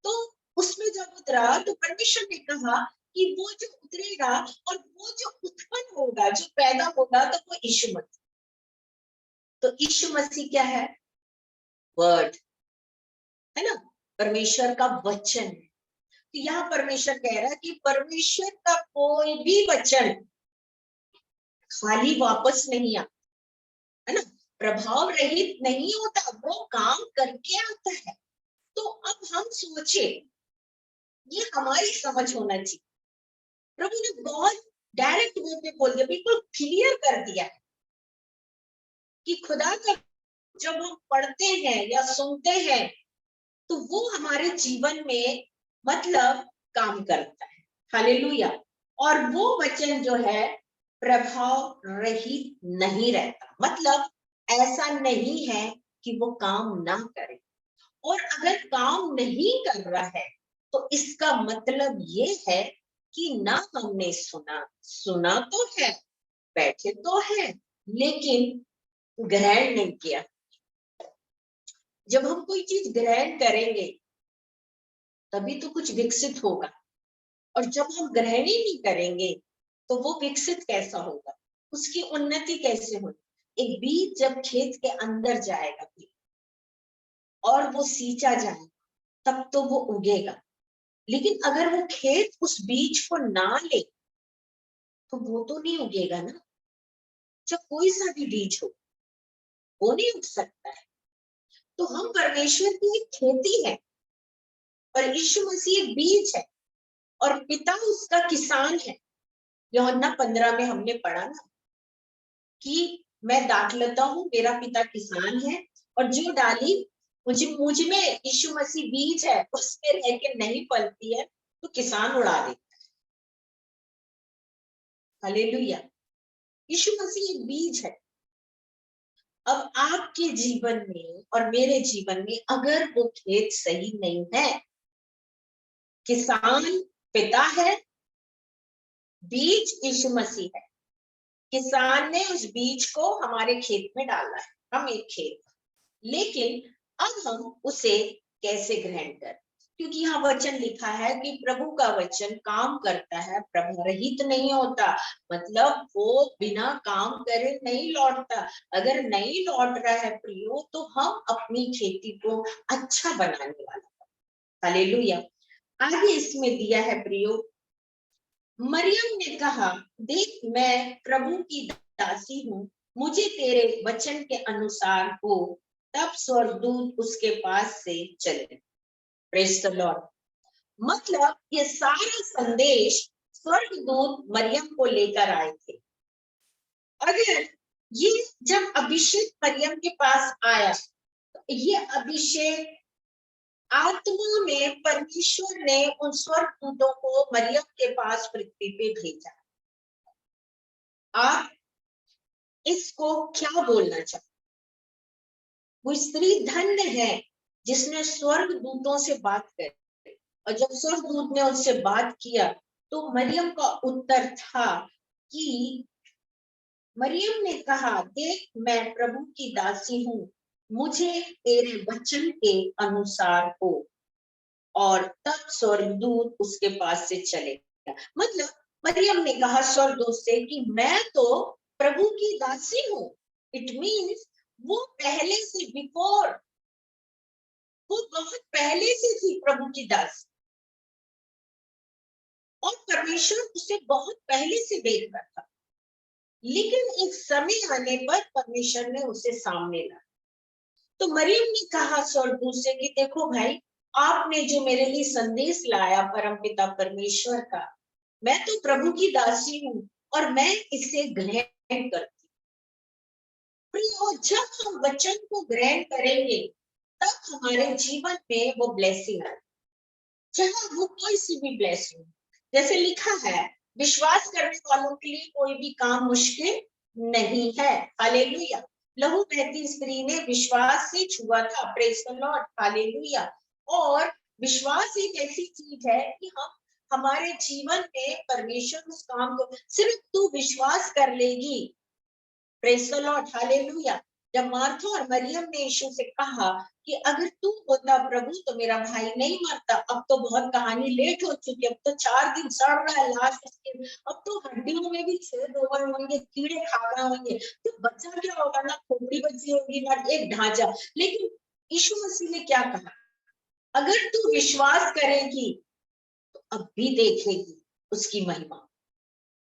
तो उसमें जब उतरा तो परमेश्वर ने कहा कि वो जो उतरेगा और वो जो उत्पन्न होगा, जो पैदा होगा, तो वो यीशु मसीह। तो यीशु मसीह क्या है? वर्ड, है ना, परमेश्वर का वचन। तो यहाँ परमेश्वर कह रहा है कि परमेश्वर का कोई भी वचन खाली वापस नहीं आता, है ना, प्रभाव रहित नहीं होता, वो काम करके आता है। तो अब हम सोचे, ये हमारी समझ होना चाहिए। प्रभु ने बहुत डायरेक्ट वे पे बोल दिया, बिल्कुल क्लियर कर दिया कि खुदा का जब हम पढ़ते हैं या सुनते हैं तो वो हमारे जीवन में मतलब काम करता है। हालेलुया। और वो वचन जो है प्रभाव रहित नहीं रहता, मतलब ऐसा नहीं है कि वो काम ना करे। और अगर काम नहीं कर रहा है तो इसका मतलब ये है कि ना हमने सुना तो है, बैठे तो है, लेकिन ग्रहण नहीं किया। जब हम कोई चीज ग्रहण करेंगे तभी तो कुछ विकसित होगा, और जब हम ग्रहण ही नहीं करेंगे तो वो विकसित कैसा होगा, उसकी उन्नति कैसे होगी। एक बीज जब खेत के अंदर जाएगा और वो सींचा जाए तब तो वो उगेगा, लेकिन अगर वो खेत उस बीज को ना ले तो वो तो नहीं उगेगा ना। जब कोई सा भी बीज हो वो नहीं उग सकता है। तो हम परमेश्वर की एक खेती है और यीशु मसीह एक बीज है और पिता उसका किसान है। यूहन्ना 15 में हमने पढ़ा ना कि मैं दाखलता हूँ, मेरा पिता किसान है, और जो डाली मुझ में यीशु मसीह बीज है उसमें रह के नहीं पलती है तो किसान उड़ा देता है। हालेलुया। यीशु मसीह एक बीज है। अब आपके जीवन में और मेरे जीवन में अगर वो खेत सही नहीं है, किसान पिता है, बीज यीशु मसीह है, किसान ने उस बीज को हमारे खेत में डाला है, हम एक खेत, लेकिन अब हम उसे कैसे ग्रहण करें, क्योंकि यहाँ वचन लिखा है कि प्रभु का वचन काम करता है, प्रभु रहित नहीं होता, मतलब वो बिना काम करे नहीं लौटता। अगर नहीं लौट रहा है प्रियो तो हम अपनी खेती को अच्छा बनाने वाला। हालेलुया। आगे इसमें दिया है प्रियो, मरियम ने कहा, देख मैं प्रभु की दासी हूँ, मुझे तेरे वचन के अनुसार हो। तब स्वर्गदूत उसके पास से चले। Praise the Lord. मतलब ये सारा संदेश स्वर्गदूत मरियम को लेकर आए थे। अगर ये जब अभिषेक मरियम के पास आया तो ये अभिषेक आत्मा में परमेश्वर ने उन स्वर्गदूतों को मरियम के पास पृथ्वी पे भेजा। आप इसको क्या बोलना चाहते? वो स्त्री धन्य है जिसने स्वर्ग दूतों से बात करी, और जब स्वर्ग दूत ने उससे बात किया तो मरियम का उत्तर था कि मरियम ने कहा, देख मैं प्रभु की दासी हूँ, मुझे तेरे वचन के अनुसार हो। और तब स्वर्गदूत उसके पास से चले गया। मतलब मरियम ने कहा स्वर्गदूत से कि मैं तो प्रभु की दासी हूँ। इट मीन्स वो पहले से बिफोर, वो बहुत पहले से थी प्रभु की दासी, और परमेश्वर उसे बहुत पहले से देख रहा था, लेकिन एक समय आने पर परमेश्वर ने उसे सामने ला। तो मरियम ने कहा स्वर्गदूत से कि देखो भाई, आपने जो मेरे लिए संदेश लाया परमपिता परमेश्वर का, मैं तो प्रभु की दासी हूँ और मैं इसे ग्रहण करती हूँ। जब हम वचन को ग्रहण करेंगे तब हमारे जीवन में वो ब्लेसिंग आए, चाहे वो कोई सी भी ब्लेसिंग। जैसे लिखा है, विश्वास करने वालों के लिए कोई भी काम मुश्किल नहीं है। हालेलुया। लहू बहती स्त्री ने विश्वास से छुआ था। Praise the lord. हालेलुया। और विश्वास एक ऐसी चीज है कि हम हमारे जीवन में परमेश्वर उस काम को, सिर्फ तू विश्वास कर लेगी। Praise the lord. हालेलुया। जब मार्था और मरियम ने यीशु से कहा कि अगर तू होता प्रभु तो मेरा भाई नहीं मरता, अब तो बहुत कहानी लेट हो चुकी, अब तो 4 दिन सड़ रहा है लाश उसके, अब तो हड्डियों में भी छेद हो गए होंगे, कीड़े खा गए होंगे, तो बच्चा क्या होगा, ना खोपड़ी बची होगी ना एक ढांचा। लेकिन यीशु मसीह ने क्या कहा, अगर तू विश्वास करेगी अब भी देखेगी उसकी महिमा।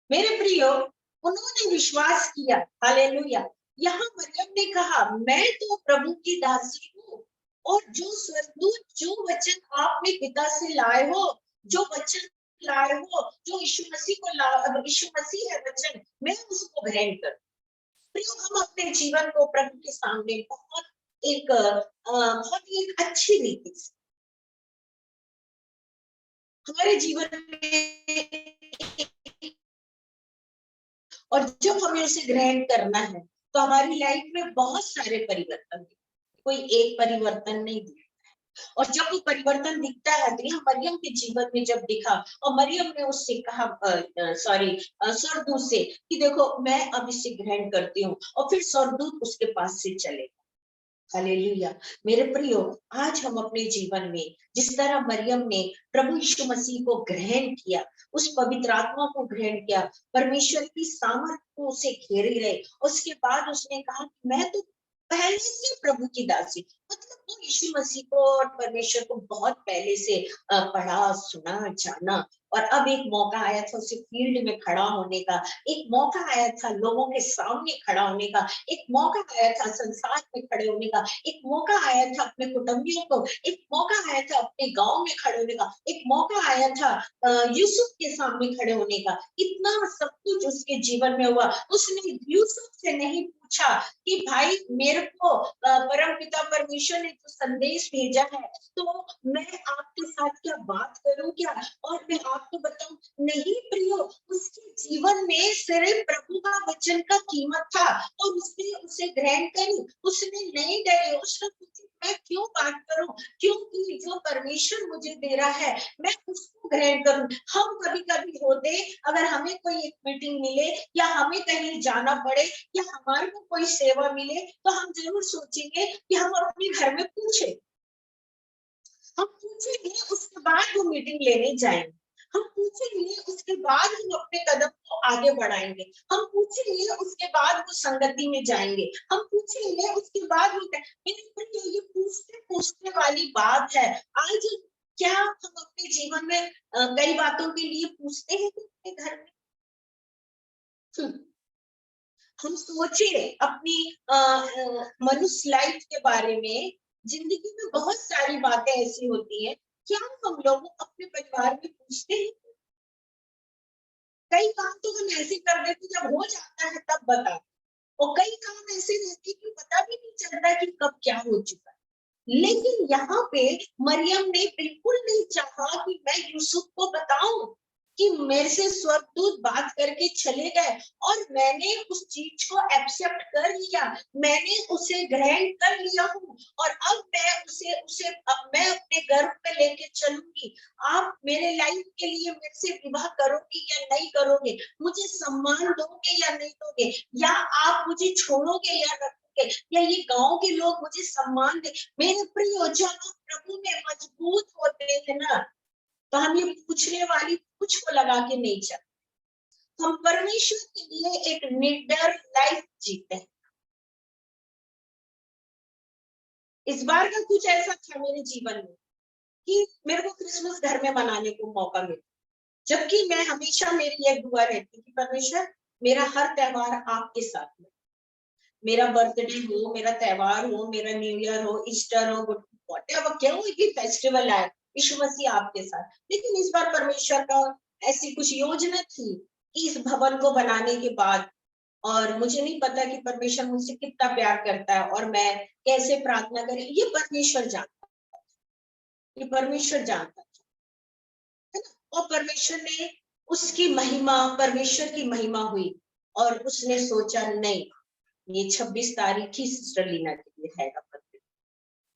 मेरे प्रियो, उन्होंने विश्वास किया, हालेलुया। यहाँ मरियम ने कहा, मैं तो प्रभु की दासी हूँ, और जो स्वर्गदूत जो वचन आपने पिता से लाए हो, जो वचन लाए हो, जो यीशु मसीह को यीशु मसीह है वचन, मैं उसको ग्रहण करूं। प्रियो, हम अपने जीवन को प्रभु के सामने बहुत ही एक अच्छी रीति से हमारे जीवन में, और जब हमें उसे ग्रहण करना है तो हमारी लाइफ में बहुत सारे परिवर्तन, कोई एक परिवर्तन नहीं दिखता। और जब वो परिवर्तन दिखता है तो यहाँ मरियम के जीवन में जब दिखा, और मरियम ने उससे कहा, स्वर्गदूत से, कि देखो मैं अब इसे ग्रहण करती हूँ, और फिर स्वर्गदूत उसके पास से चले। हालेलुया। मेरे प्रियो, आज हम अपने जीवन में जिस तरह मरियम ने प्रभु यीशु मसीह को ग्रहण किया, उस पवित्र आत्मा को ग्रहण किया, परमेश्वर की सामर्थ को उसे घेरे रहे, उसके बाद उसने कहा कि मैं तो पहले से प्रभु की दासी, मतलब वो यीशु मसीह को और परमेश्वर को बहुत पहले से पढ़ा, सुना, जाना, और अब एक मौका आया था उसे फील्ड में खड़ा होने का, एक मौका आया था लोगों के सामने खड़ा होने का, एक मौका आया था संसार में खड़े होने का, एक मौका आया था अपने कुटुंबियों को, एक मौका आया था अपने गांव में खड़े होने का, एक मौका आया था यूसुफ के सामने खड़े होने का। इतना सब कुछ उसके जीवन में हुआ। उसने यूसुफ से नहीं पूछा कि भाई मेरे को परम पिता परमेश्वर ने जो संदेश भेजा है तो मैं आपके साथ क्या बात करूं क्या, और मैं आपको बताऊं, नहीं प्रियो, उसके जीवन में सिर्फ प्रभु का वचन का कीमत था, और उसने उसे ग्रहण करी, उसने नहीं डरे, उसने पूछा मैं क्यों बात करूं, क्योंकि जो परमेश्वर मुझे दे रहा है मैं उसको ग्रहण करूं। हम कभी कभी होते, अगर हमें कोई एक मीटिंग मिले या हमें कहीं जाना पड़े या हमारे को कोई सेवा मिले तो हम जरूर सोचेंगे कि हम अपने घर में पूछे, हम पूछेंगे, उसके बाद वो मीटिंग लेने जाएंगे, हम पूछेंगे, उसके बाद हम अपने कदम को आगे बढ़ाएंगे, हम पूछेंगे, उसके बाद वो संगति में जाएंगे, हम पूछेंगे, उसके बाद वो ये पूछते पूछते वाली बात है। आज क्या हम अपने जीवन में कई बातों के लिए पूछते हैं अपने घर में? हम सोचे अपनी मनुष्य लाइफ के बारे में, जिंदगी में बहुत सारी बातें ऐसी होती हैं, क्या हम लोग अपने परिवार में पूछते हैं? कई काम तो हम ऐसे कर देते जब हो जाता है तब बता, और कई काम ऐसे रहते कि पता भी नहीं चलता कि कब क्या हो चुका है। लेकिन यहाँ पे मरियम ने बिल्कुल नहीं चाहा कि मैं यूसुफ को बताऊं कि मेरे से स्वर्गदूत बात करके चले गए, और मैंने उस चीज को एक्सेप्ट कर लिया, मैंने उसे ग्रहण कर लिया हूँ, और अब मैं उसे उसे अब मैं अपने गर्भ में लेके चलूंगी। आप मेरे लाइफ के लिए मेरे से विवाह करोगे या नहीं करोगे, मुझे सम्मान दोगे या नहीं दोगे, या आप मुझे छोड़ोगे या रखोगे, या ये गांव के लोग मुझे सम्मान दे। मेरे प्रिय, जब हम प्रभु में मजबूत होते हैं ना, तो हम ये पूछने वाली कुछ को लगा के नहीं चलते, हम परमेश्वर के लिए एक निडर लाइफ जीते हैं। इस बार का कुछ ऐसा था मेरे जीवन में कि मेरे को क्रिसमस घर में मनाने को मौका मिला, जबकि मैं हमेशा, मेरी एक दुआ रहती कि परमेश्वर मेरा हर त्योहार आपके साथ में, मेरा बर्थडे हो, मेरा त्योहार हो, मेरा न्यू ईयर हो, ईस्टर हो, व्हाटएवर क्या हो, ये फेस्टिवल आए, यीशु मसीह आपके साथ। लेकिन इस बार परमेश्वर का ऐसी कुछ योजना थी कि इस भवन को बनाने के बाद, और मुझे नहीं पता कि परमेश्वर मुझसे कितना प्यार करता है और मैं कैसे प्रार्थना करें, ये परमेश्वर जानता, ये परमेश्वर जानता है ना। और परमेश्वर ने उसकी महिमा, परमेश्वर की महिमा हुई, और उसने सोचा नहीं, ये 26 तारीख ही सिस्टर लीना के लिए है बर्थडे।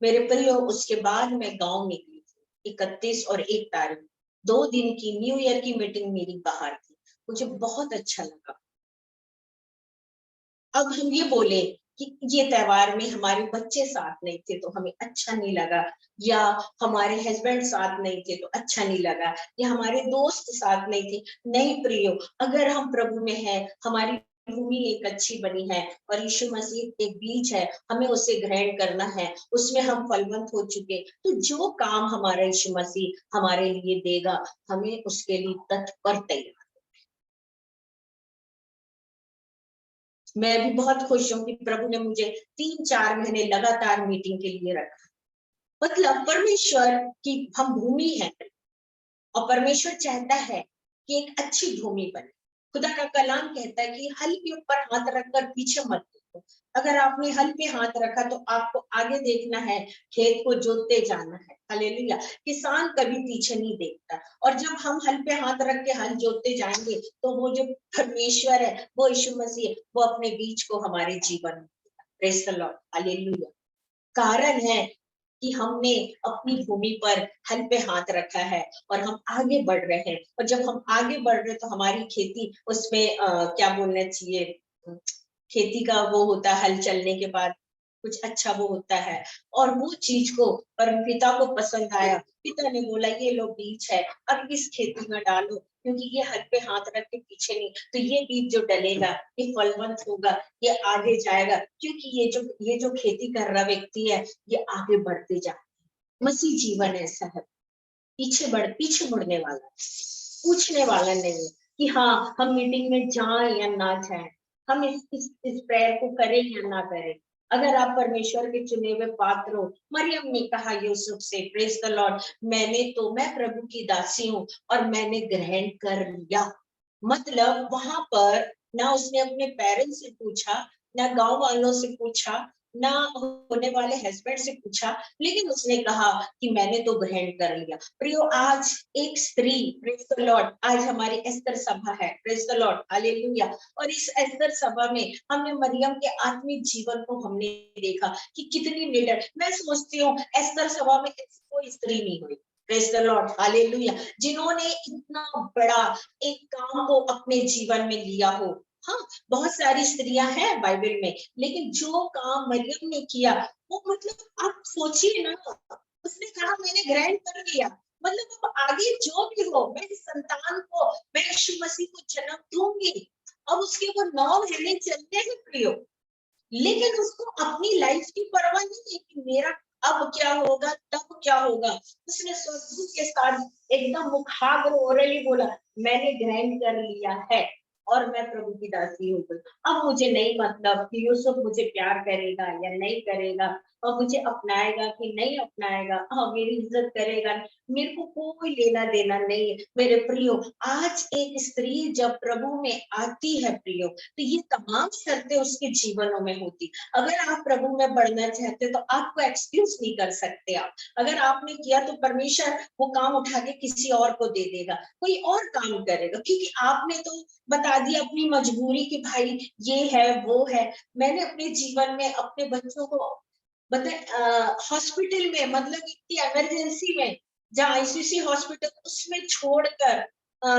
मेरे प्रियो, उसके बाद मैं गांव निकली थी 31 और 1 तारीख, 2 दिन की न्यू ईयर की मीटिंग मेरी बाहर थी, मुझे बहुत अच्छा लगा। अब हम ये बोले कि ये त्योहार में हमारे बच्चे साथ नहीं थे तो हमें अच्छा नहीं लगा, या हमारे हस्बैंड साथ नहीं थे तो अच्छा नहीं लगा, या हमारे दोस्त साथ नहीं थे। नहीं प्रियो, अगर हम प्रभु में हैं, हमारी भूमि एक अच्छी बनी है और यीशु मसीह एक बीज है, हमें उसे ग्रहण करना है, उसमें हम फलवंत हो चुके, तो जो काम हमारा यीशु मसीह हमारे लिए देगा, हमें उसके लिए तत्पर तैयार। मैं भी बहुत खुश हूँ कि प्रभु ने मुझे 3-4 महीने लगातार मीटिंग के लिए रखा। मतलब परमेश्वर की हम भूमि है और परमेश्वर चाहता है कि एक अच्छी भूमि बने। खुदा का कलाम कहता है कि हल के ऊपर हाथ रखकर पीछे मत देखो। अगर आपने हल पे हाथ रखा तो आपको आगे देखना है, खेत को जोतते जाना है। हालेलुया। किसान कभी पीछे नहीं देखता, और जब हम हल पे हाथ रख के हल जोतते जाएंगे तो वो जो परमेश्वर है, वो यीशु मसीह, वो अपने बीज को हमारे जीवन में देगा। Praise the lord. हालेलुया। कारण है कि हमने अपनी भूमि पर हल पे हाथ रखा है और हम आगे बढ़ रहे हैं, और जब हम आगे बढ़ रहे हैं तो हमारी खेती उसमें क्या बोलना चाहिए, खेती का वो होता है, हल चलने के बाद कुछ अच्छा वो होता है, और वो चीज को परमपिता को पसंद आया। पिता ने बोला ये लो बीज है, अब इस खेती में डालो, क्योंकि ये हल पे हाथ रख के पीछे नहीं, तो ये बीज जो डलेगा ये फलवंत होगा, ये आगे जाएगा, क्योंकि ये जो खेती कर रहा व्यक्ति है ये आगे बढ़ते जाए। मसीह जीवन ऐसा है, पीछे मुड़ने वाला, पूछने वाला नहीं है कि हाँ हम मीटिंग में जाएं या ना जाएं, हम इस प्रेयर को करें या ना करें। अगर आप परमेश्वर के चुने हुए पात्र हो, मरियम ने कहा यूसुफ से, प्रेज द लॉर्ड, मैं प्रभु की दासी हूँ और मैंने ग्रहण कर लिया। मतलब वहां पर ना उसने अपने पेरेंट्स से पूछा, ना गांव वालों से पूछा, ना होने वाले हस्बैंड से पूछा, लेकिन उसने कहा कि मैंने तो ग्रहण कर लिया। प्रियो, आज एक स्त्री, प्रेज द लॉर्ड, आज हमारी एस्तर सभा है, प्रेज द लॉर्ड, हालेलुया। और इस एस्तर सभा में हमने मरियम के आत्मिक जीवन को हमने देखा कि कितनी निडर। मैं सोचती हूँ एस्तर सभा में कोई स्त्री नहीं हुई, प्रेज द लॉर्ड, हालेलुया, जिन्होंने इतना बड़ा एक काम को अपने जीवन में लिया हो। हाँ, बहुत सारी स्त्रियां हैं बाइबल में, लेकिन जो काम मरियम ने किया, वो मतलब आप सोचिए ना, उसने कहा मैंने ग्रहण कर लिया, मतलब अब आगे जो भी हो, मैं इस संतान को, मैं यीशु मसीह को जन्म दूंगी। अब उसके वो 9 महीने चलते हैं प्रियो, लेकिन उसको अपनी लाइफ की परवाह नहीं है कि मेरा अब क्या होगा, तब क्या होगा। उसने स्वर्गदूत के साथ एकदम मुखाग्र ओरली बोला, मैंने ग्रहण कर लिया है और मैं प्रभु की दासी हूँ। अब मुझे नहीं मतलब कि यूसुफ मुझे प्यार करेगा या नहीं करेगा, और मुझे अपनाएगा कि नहीं अपनाएगा, हाँ मेरी इज्जत करेगा, मेरे को कोई लेना देना नहीं है। मेरे प्रियो, आज एक स्त्री जब प्रभु में आती है प्रियो, तो ये तमाम शर्तें उसके जीवनों में होती। अगर आप प्रभु में बढ़ना चाहते तो आपको एक्सक्यूज नहीं कर सकते। आप अगर आपने किया तो परमेश्वर वो काम उठा के किसी और को दे देगा, कोई और काम करेगा, क्योंकि आपने तो बता दिया अपनी मजबूरी कि भाई ये है वो है। मैंने अपने जीवन में अपने बच्चों को हॉस्पिटल में, मतलब इतनी इमरजेंसी में, जहाँ आईसीसी हॉस्पिटल, उसमें छोड़कर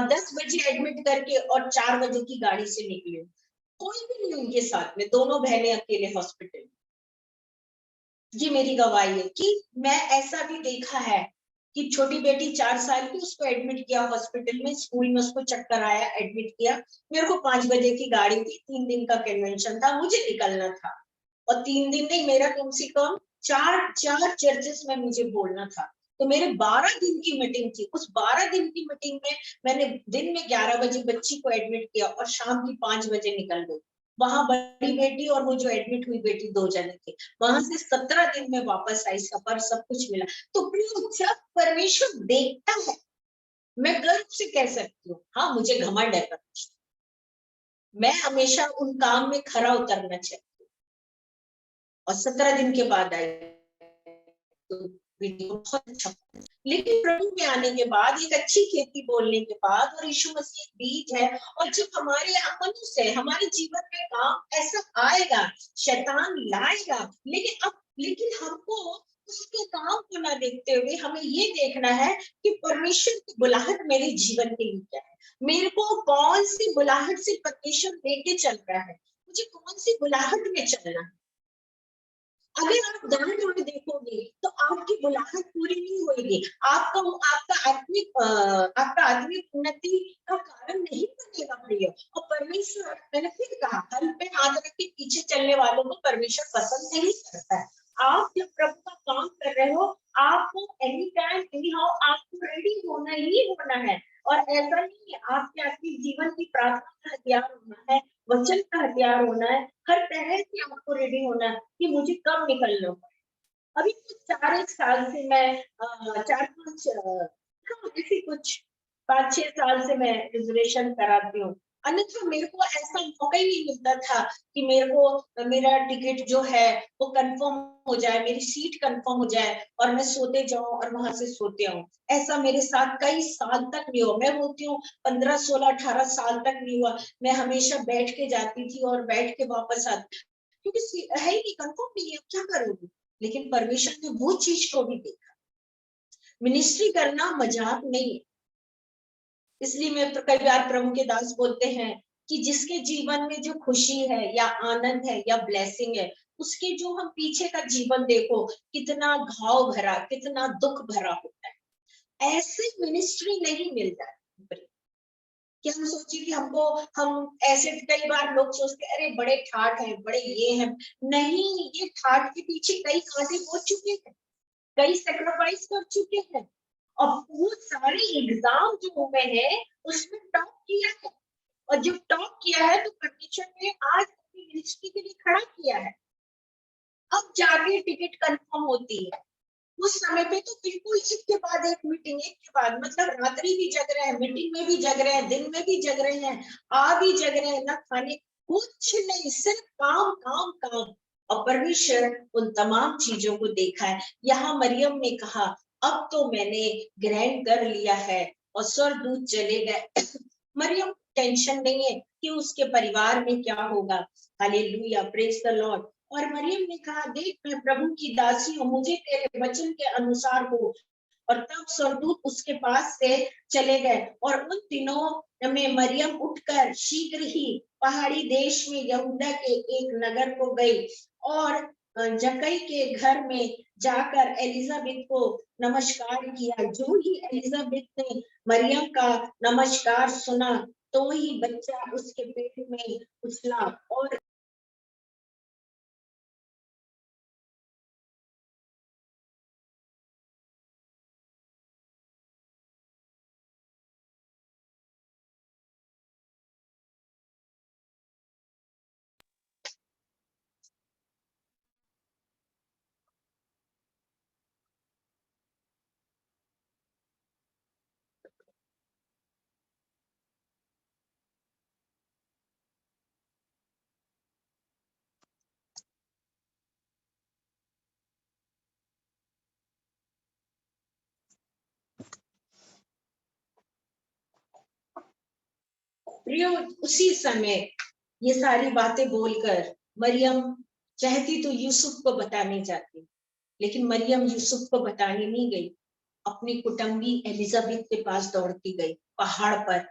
10 बजे एडमिट करके और 4 बजे की गाड़ी से निकले, कोई भी नहीं उनके साथ में, दोनों बहनें अकेले हॉस्पिटल। ये मेरी गवाही है कि मैं ऐसा भी देखा है कि छोटी बेटी 4 साल की, उसको एडमिट किया हॉस्पिटल में, स्कूल में उसको चक्कर आया, एडमिट किया। मेरे को 5 बजे की गाड़ी थी, 3 दिन का कन्वेंशन था, मुझे निकलना था, और 3 दिन नहीं, मेरा कम से कम चार चर्चेस में मुझे बोलना था। तो मेरे 12 दिन की मीटिंग थी। उस 12 दिन की मीटिंग में मैंने दिन में 11 बजे बच्ची को एडमिट किया और शाम की 5 बजे निकल गई। वहां बड़ी बेटी और वो जो एडमिट हुई बेटी 2 जने थे। वहां से 17 दिन में वापस आई, सफर सब कुछ मिला। तो प्रिय, जब परमेश्वर देखता है, मैं गर्व से कह सकती हूँ, हाँ मुझे घमंड है, पर मैं हमेशा उन काम में खरा उतरना चाहिए। और 17 दिन के बाद आई तो वीडियो बहुत अच्छा। लेकिन प्रभु में आने के बाद, एक अच्छी खेती बोलने के बाद, और यीशु मसीह एक बीज है, और जब हमारे मनुष्य हमारे जीवन में काम ऐसा आएगा, शैतान लाएगा, लेकिन हमको उसके काम को ना देखते हुए हमें ये देखना है कि परमेश्वर की बुलाहट मेरे जीवन के लिए क्या है, मेरे को कौन सी बुलाहट से परमेश्वर लेके चल रहा है, मुझे कौन सी बुलाहट में चलना है। अगर आप दाएं बाएं देखोगे तो आपकी बुलाहट पूरी नहीं होगी, आपका आत्मिक उन्नति का कारण नहीं बनेगा प्रिय। और परमेश्वर, मैंने फिर कहा, हल पे हाथ रख के पीछे चलने वालों को परमेश्वर पसंद नहीं करता है। आप जब प्रभु का काम कर रहे हो, आपको एनी टाइम एनी हाउ आपको रेडी होना ही होना है। और ऐसा नहीं है, आपके आत्मिक जीवन की प्रार्थना का हथियार होना है, वचन का हथियार होना है, हर तरह से आपको रेडी होना है कि मुझे कब निकलना पड़े। अभी कुछ 4 साल से मैं 4-5 ऐसी कुछ 5-6 साल से मैं रिजर्वेशन कराती हूँ। अन्यथा मेरे को ऐसा मौका ही नहीं मिलता था कि मेरे को मेरा टिकट जो है वो कंफर्म हो जाए, मेरी सीट कंफर्म हो जाए और मैं सोते जाऊं और वहां से सोते आऊं। ऐसा मेरे साथ कई साल तक नहीं हुआ। मैं बोलती हूँ 15, 16, 18 साल तक नहीं हुआ। मैं हमेशा बैठ के जाती थी और बैठ के वापस आती, क्योंकि है ही नहीं, कंफर्म नहीं है, क्या करोगी। लेकिन परमेश्वर ने वो चीज को भी देखा। मिनिस्ट्री करना मजाक नहीं है। इसलिए मैं कई बार प्रभु के दास बोलते हैं कि जिसके जीवन में जो खुशी है या आनंद है या ब्लेसिंग है, उसके जो हम पीछे का जीवन देखो कितना घाव भरा, कितना दुख भरा होता है। ऐसे मिनिस्ट्री नहीं मिलता है कि हम सोचे कि हमको, हम ऐसे, कई बार लोग सोचते अरे बड़े ठाठ हैं, बड़े ये हैं। नहीं, ये ठाठ के पीछे कई कांटे पहुंच चुके हैं, कई सेक्रीफाइस कर चुके हैं, और वो सारे एग्जाम जो हुए हैं उसमें टॉप किया है। और जब टॉप किया है तो परमेश्वर ने आज अपनी मिनिस्ट्री के लिए खड़ा किया है। अब जाके टिकट कंफर्म होती है। उस समय पे तो बिल्कुल एक के बाद एक मीटिंग, एक के बाद, मतलब रात्रि भी जग रहे हैं, मीटिंग में भी जग रहे हैं, दिन में भी जग रहे हैं, आ भी जग रहे हैं, ना खाने कुछ नहीं, सिर्फ काम काम काम। और परमेश्वर उन तमाम चीजों को देखा है। यहाँ मरियम ने कहा अब तो मैंने ग्रहण कर लिया है, और स्वर्गदूत चले गए। मरियम टेंशन नहीं है कि उसके परिवार में क्या होगा। Hallelujah, praise the Lord. और मरियम ने कहा देख मैं प्रभु की दासी हूँ, मुझे तेरे वचन के अनुसार हो। और तब स्वर्गदूत उसके पास से चले गए। और उन दिनों में मरियम उठकर शीघ्र ही पहाड़ी देश में यहूदा के एक नगर को गई, और जक्कई के घर में जाकर एलिजाबेथ को नमस्कार किया। जो ही एलिजाबेथ ने मरियम का नमस्कार सुना, तो ही बच्चा उसके पेट में उछला। और प्रियो, उसी समय ये सारी बातें बोलकर मरियम चाहती तो यूसुफ को बताने जाती, लेकिन मरियम यूसुफ को बताने नहीं गई। अपनी कुटुंबी एलिजाबेथ के पास दौड़ती गई, पहाड़ पर,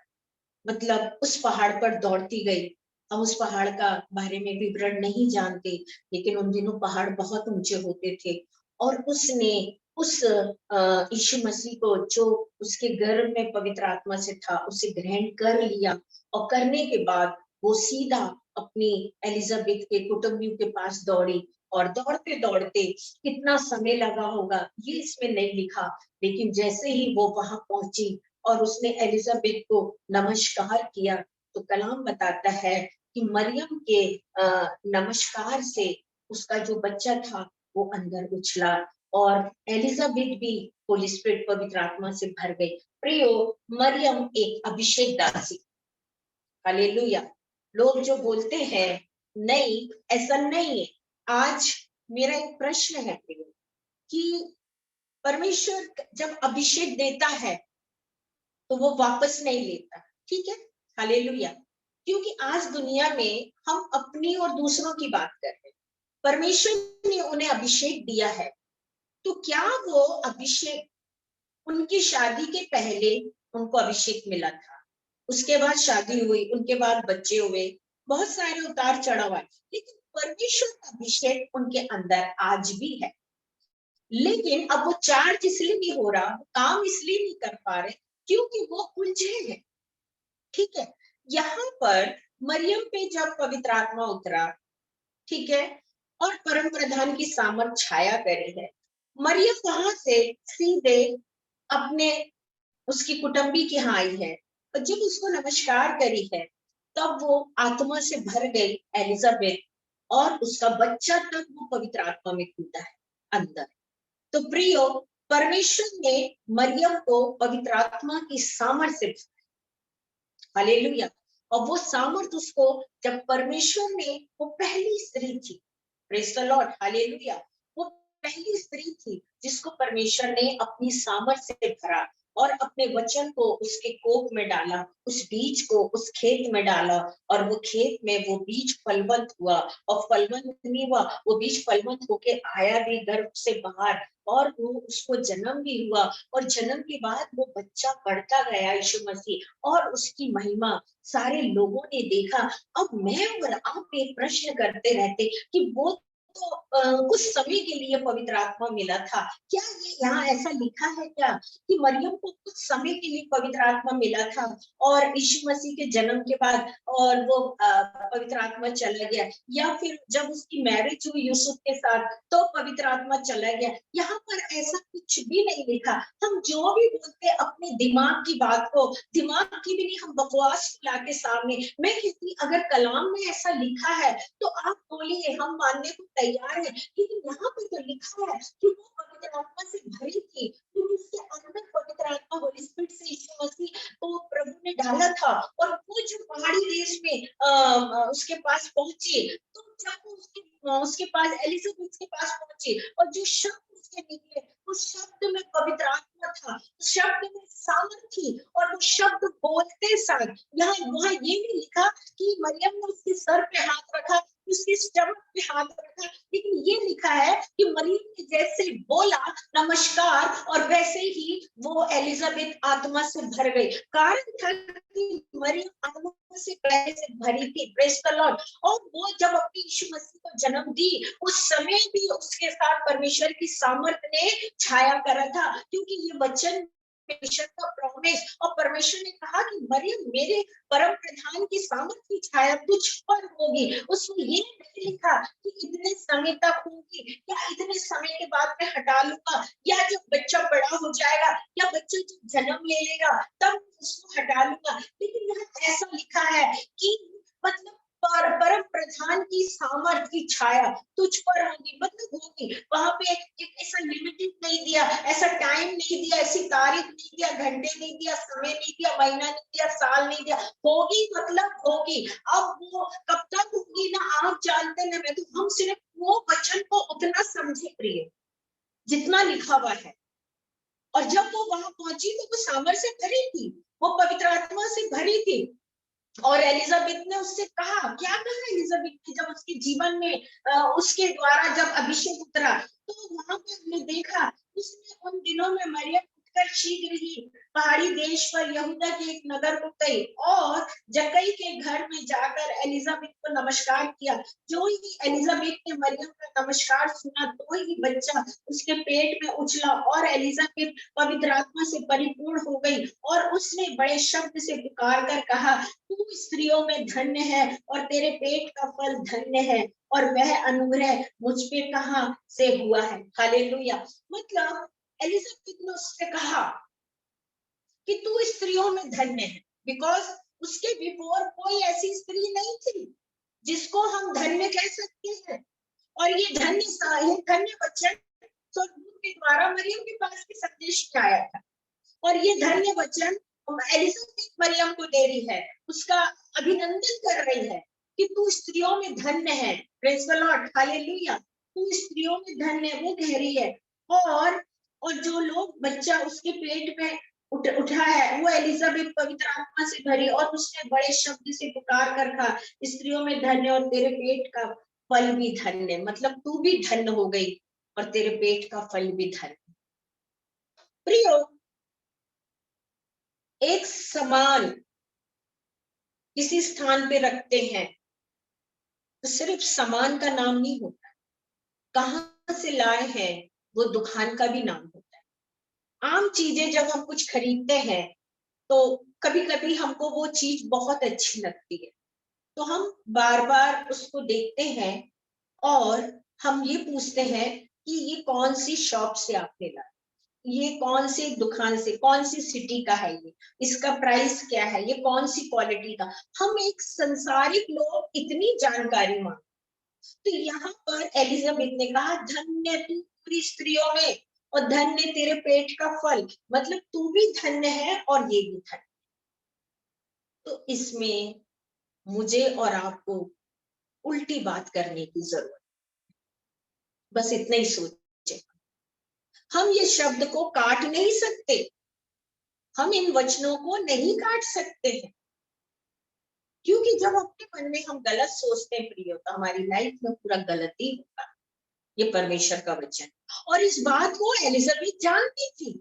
मतलब उस पहाड़ पर दौड़ती गई। हम उस पहाड़ का बारे में विवरण नहीं जानते, लेकिन उन दिनों पहाड़ बहुत ऊंचे होते थे। और उसने उस यीशु मसीह को, जो उसके गर्भ में पवित्र आत्मा से था, उसे ग्रहण कर लिया। और करने के बाद वो सीधा अपनी एलिजाबेथ के कुटुंबियों के पास दौड़ी। और दौड़ते दौड़ते कितना समय लगा होगा ये इसमें नहीं लिखा, लेकिन जैसे ही वो वहां पहुंची और उसने एलिजाबेथ को नमस्कार किया, तो कलाम बताता है कि मरियम के नमस्कार से उसका जो बच्चा था वो अंदर उछला, और एलिजाबेथ भी होली स्पिरिट पवित्र आत्मा से भर गई। प्रियो, मरियम एक अभिषेक दासी। हालेलुया। लोग जो बोलते हैं नहीं, ऐसा नहीं है। आज मेरा एक प्रश्न है प्रियो, कि परमेश्वर जब अभिषेक देता है तो वो वापस नहीं लेता, ठीक है। हालेलुया। क्योंकि आज दुनिया में हम अपनी और दूसरों की बात कर रहे हैं। परमेश्वर ने उन्हें अभिषेक दिया है, तो क्या वो अभिषेक उनकी शादी के पहले उनको अभिषेक मिला था, उसके बाद शादी हुई, उनके बाद बच्चे हुए, बहुत सारे उतार चढ़ाव आए, लेकिन परमेश्वर का अभिषेक उनके अंदर आज भी है, लेकिन अब वो चार्ज इसलिए नहीं हो रहा, काम इसलिए नहीं कर पा रहे क्योंकि वो उलझे हैं। ठीक है, यहाँ पर मरियम पे जब पवित्र आत्मा उतरा, ठीक है, और परम प्रधान की सामर्थ छाया करी है, मरियम वहां से सीधे अपने उसकी कुटुंबी के यहाँ आई है, और जब उसको नमस्कार करी है तब वो आत्मा से भर गई एलिजाबेथ, और उसका बच्चा तक वो पवित्र आत्मा में कूदा है अंदर। तो प्रियो, परमेश्वर ने मरियम को पवित्र आत्मा की सामर्थ से, हालेलुया, और वो सामर्थ उसको, जब परमेश्वर ने, वो पहली स्त्री थी, प्रेज द लॉर्ड, हालेलुया, वो पहली स्त्री थी जिसको परमेश्वर ने अपनी सामर्थ से भरा और अपने वचन को उसके कोख में डाला, उस बीज को उस खेत में डाला, और वो खेत में वो बीज फलवंत हुआ, और फलवंत नहीं हुआ, वो बीज फलवंत होके आया भी गर्भ से बाहर, और वो उसको जन्म भी हुआ, और जन्म के बाद वो बच्चा बढ़ता गया यीशु मसीह, और उसकी महिमा सारे लोगों ने देखा। अब मैं और आप एक प्रश्न करते रहते कि वो तो कुछ समय के लिए पवित्र आत्मा मिला था, क्या ये यहाँ ऐसा लिखा है क्या कि मरियम को कुछ समय के लिए पवित्र आत्मा मिला था और यीशु मसीह के जन्म के बाद और वो पवित्र आत्मा चला गया, या फिर जब उसकी मैरिज हुई यूसुफ के साथ तो पवित्र आत्मा चला गया? यहाँ पर ऐसा कुछ भी नहीं लिखा। हम जो भी बोलते अपने दिमाग की बात को, दिमाग की भी नहीं, हम बकवास ला के सामने, मैं कहती अगर कलाम में ऐसा लिखा है तो आप बोलिए, हम मानने को तैयार है, लेकिन यहाँ पर तो लिखा है कि वो पवित्र आत्मा से भरी थी, क्योंकि उसके अंदर पवित्र आत्मा होली स्पिरिट से यीशु मसीह को प्रभु ने डाला था, और वो जो पहाड़ी देश में उसके पास पहुंचे, तो जब उसके पास एलिजाबेथ के पास पहुंचे, और जो शब्द उसके निकले, उस शब्द में पवित्र आत्मा था, उस शब्द में सामर्थ थी, और वो शब्द बोलते साथ, यहाँ वहां ये भी लिखा कि मरियम ने उसके सर पे हाथ रखा, उसके स्टमक पे हाथ रखा, लेकिन ये लिखा है कि मरियम ने जैसे बोला नमस्कार, और वैसे ही वो एलिजाबेथ आत्मा से भर गई। कारण था कि मरियम आत्मा से पहले से भरी थी, प्रेज द लॉर्ड, और वो जब अपने यीशु मसीह को जन्म दी, उस समय भी उसके साथ परमेश्वर की सामर्थ ने छाया करा था, क्योंकि ये वचन परमेश्वर का प्रॉमिस, और परमेश्वर ने कहा कि मरियम मेरे परम प्रधान की सामर्थ की छाया तुझ पर होगी। उसमें ये नहीं लिखा कि इतने समय तक होगी, या इतने समय के बाद मैं हटा लूंगा, या जब बच्चा बड़ा हो जाएगा, या बच्चा जब जन्म ले लेगा तब उसको हटा लूंगा, लेकिन यहाँ ऐसा लिखा है कि मतलब परम प्रधान की सामर्थ की छाया तुझ पर होगी, मतलब होगी। वहां पे एक ऐसा लिमिटेड नहीं दिया, ऐसा टाइम नहीं दिया, ऐसी तारीख नहीं दिया, घंटे नहीं दिया, समय नहीं दिया, महीना नहीं दिया, साल नहीं दिया, होगी मतलब होगी। अब वो कब तक होगी ना आप जानते ना मैं, तो हम सिर्फ वो वचन को उतना समझे प्रिय जितना लिखा हुआ है। और जब वो वहां पहुंची तो वो सामर्थ से भरी थी, वो पवित्र आत्मा से भरी थी, और एलिजाबेथ ने उससे कहा, क्या कहा एलिजाबेथ ने जब उसके जीवन में उसके द्वारा जब अभिषेक उतरा, तो वहां पे हमने देखा उसने उन दिनों में मरियम उठकर शीघ्र ही पहाड़ी देश पर यहूदा के एक नगर को गई, और जक्कई के घर में जाकर एलिजाबेथ को नमस्कार किया। जो ही एलिजाबेथ ने मरियम का नमस्कार सुना, तो ही बच्चा उसके पेट में उछला, और एलिजाबेथ पवित्र आत्मा से परिपूर्ण हो गई, और उसने बड़े शब्द से पुकार कर कहा, तू स्त्रियों में धन्य है, और तेरे पेट का फल धन्य है, और वह अनुग्रह मुझ पे कहां से हुआ है। हालेलुया। मतलब एलिजाबेथ ने उससे कहा कि तू स्त्रियों में धन्य है, बिकॉज उसके बिफोर कोई ऐसी स्त्री नहीं थी जिसको हम धन्य कह सकते हैं। और ये धन्य वचन स्वर्गदूत के द्वारा मरियम के पास भी संदेश में आया था, और ये धन्य वचन एलिजाबेथ मरियम को दे रही है, उसका अभिनंदन कर रही है कि तू स्त्रियों में धन्य है, प्रेज द लॉर्ड, हालेलुया, तू स्त्रियों में धन्य, वो कह रही है। और जो लोग बच्चा उसके पेट में उठा है, वो एलिजाबेथ पवित्र आत्मा से भरी, और उसने बड़े शब्द से पुकार कर कहा, स्त्रियों में धन्य, और तेरे पेट का फल भी धन्य, मतलब तू भी धन्य हो गई, और तेरे पेट का फल भी धन्य। प्रियो, एक समान किसी स्थान पे रखते हैं, तो सिर्फ सामान का नाम नहीं होता, कहाँ से लाए हैं वो दुकान का भी नाम होता है। आम चीजें जब हम कुछ खरीदते हैं तो कभी कभी हमको वो चीज बहुत अच्छी लगती है, तो हम बार बार उसको देखते हैं और हम ये पूछते हैं कि ये कौन सी शॉप से आपने लाया, ये कौन सी दुकान से, कौन सी सिटी का है, ये इसका प्राइस क्या है, ये कौन सी क्वालिटी का। हम एक संसारिक लोग इतनी जानकारी मांगते। तो यहाँ पर एलिजाबेथ ने कहा, धन्य तू पूरी स्त्रियों में और धन्य तेरे पेट का फल, मतलब तू भी धन्य है और ये भी धन्य। तो इसमें मुझे और आपको उल्टी बात करने की जरूरत, बस इतना ही सोचे। हम ये शब्द को काट नहीं सकते, हम इन वचनों को नहीं काट सकते हैं, क्योंकि जब अपने मन में हम गलत सोचते हैं प्रियो, तो हमारी लाइफ में पूरा गलत ही होगा। ये परमेश्वर का वचन, और इस बात को एलिजाबेथ जानती थी,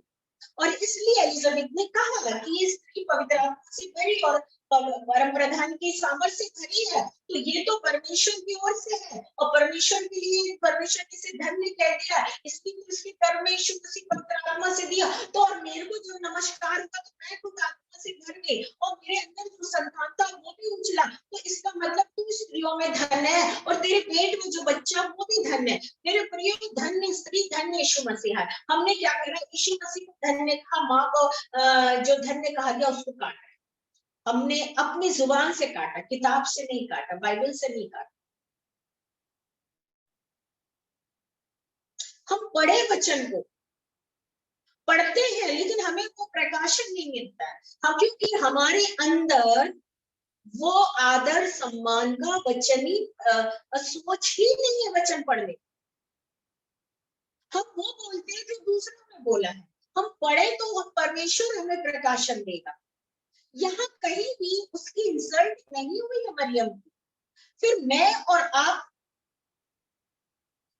और इसलिए एलिजाबेथ ने कहा कि ये स्त्री पवित्र आत्मा से भरी और परम प्रधान की सामर्थ से भरी है, तो ये तो परमेश्वर की ओर से है, और परमेश्वर के लिए परमेश्वर ने इसे धन्य कह दिया, इसकी तो इसके परमेश्वर उसी पवित्र आत्मा से दिया, तो और मेरे को जो नमस्कार हुआ तो मैं खुद आत्मा से भर गई, और मेरे अंदर जो संतान था वो भी उछला, तो इसका मतलब तू स्त्रियों में धन्य है, और तेरे पेट में जो बच्चा वो भी धन्य है। मेरे प्रिय, धन्य स्त्री धन्य यीशु मसीह है। हमने क्या करा, यीशु मसीह को धन्य कहा, माँ को जो धन्य कहा गया उसको काटा, हमने अपनी जुबान से काटा, किताब से नहीं काटा, बाइबल से नहीं काटा। हम पढ़े वचन को पढ़ते हैं, लेकिन हमें वो प्रकाशन नहीं मिलता है, हम क्योंकि हमारे अंदर वो आदर सम्मान का वचन ही सोच ही नहीं है वचन पढ़ने। हम वो बोलते हैं जो दूसरों ने बोला है, हम पढ़े तो परमेश्वर हमें प्रकाशन देगा। यहाँ कहीं भी उसकी इंसल्ट नहीं हुई है मरियम की। फिर मैं और आप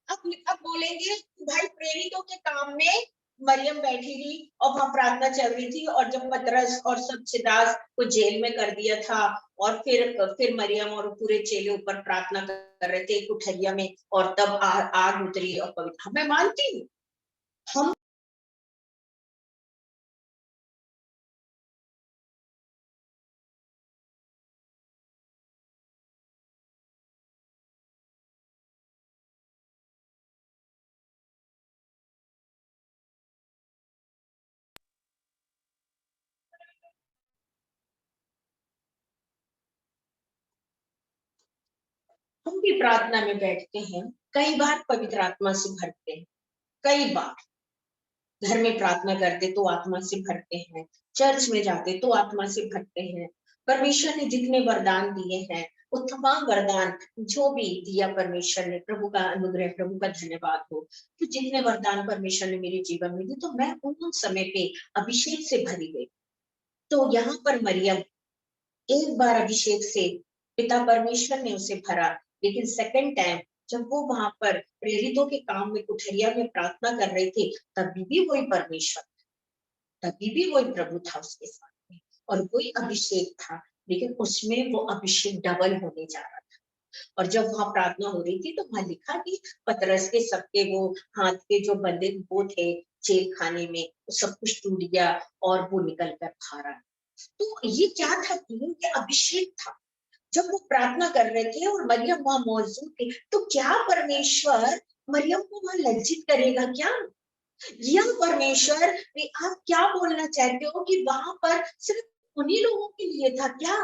अब बोलेंगे भाई प्रेरितों के काम में मरियम बैठी थी और वहां प्रार्थना चल रही थी, और जब पतरस और सब चिदास को जेल में कर दिया था, और फिर मरियम और पूरे चेले ऊपर प्रार्थना कर रहे थे कुठरिया में, और तब आग उतरी और पवित्र, मैं मानती हूँ। हम भी प्रार्थना में बैठते हैं, कई बार पवित्र आत्मा से भरते हैं, कई बार घर में प्रार्थना करते तो आत्मा से भरते हैं, चर्च में जाते तो आत्मा से भरते हैं। परमेश्वर ने जितने वरदान दिए हैं, वो तमाम वरदान जो भी दिया परमेश्वर ने, प्रभु का अनुग्रह, प्रभु का धन्यवाद हो। तो जितने वरदान परमेश्वर ने मेरे जीवन में दिए, तो मैं उन समय पे अभिषेक से भरी गई। तो यहाँ पर मरियम एक बार अभिषेक से पिता परमेश्वर ने उसे भरा, लेकिन सेकंड टाइम जब वो वहां पर प्रेरितों के काम में कुठरिया में प्रार्थना कर रहे थे, तभी भी वही परमेश्वर, तभी भी वही प्रभु था उसके साथ में, और वही अभिषेक था, लेकिन उसमें वो अभिषेक डबल होने जा रहा था। और जब वहां प्रार्थना हो रही थी, तो वहां लिखा कि पतरस के सबके वो हाथ के जो बंधे वो थे जेल खाने में, वो सब कुछ टूट गया और वो निकल कर खा रहा। तो ये क्या था, ये अभिषेक था। जब वो प्रार्थना कर रहे थे और मरियम वहां मौजूद थी, तो क्या परमेश्वर मरियम को वहां लज्जित करेगा क्या? या परमेश्वर आप क्या बोलना चाहते हो कि वहां पर सिर्फ उन्हीं लोगों के लिए था क्या?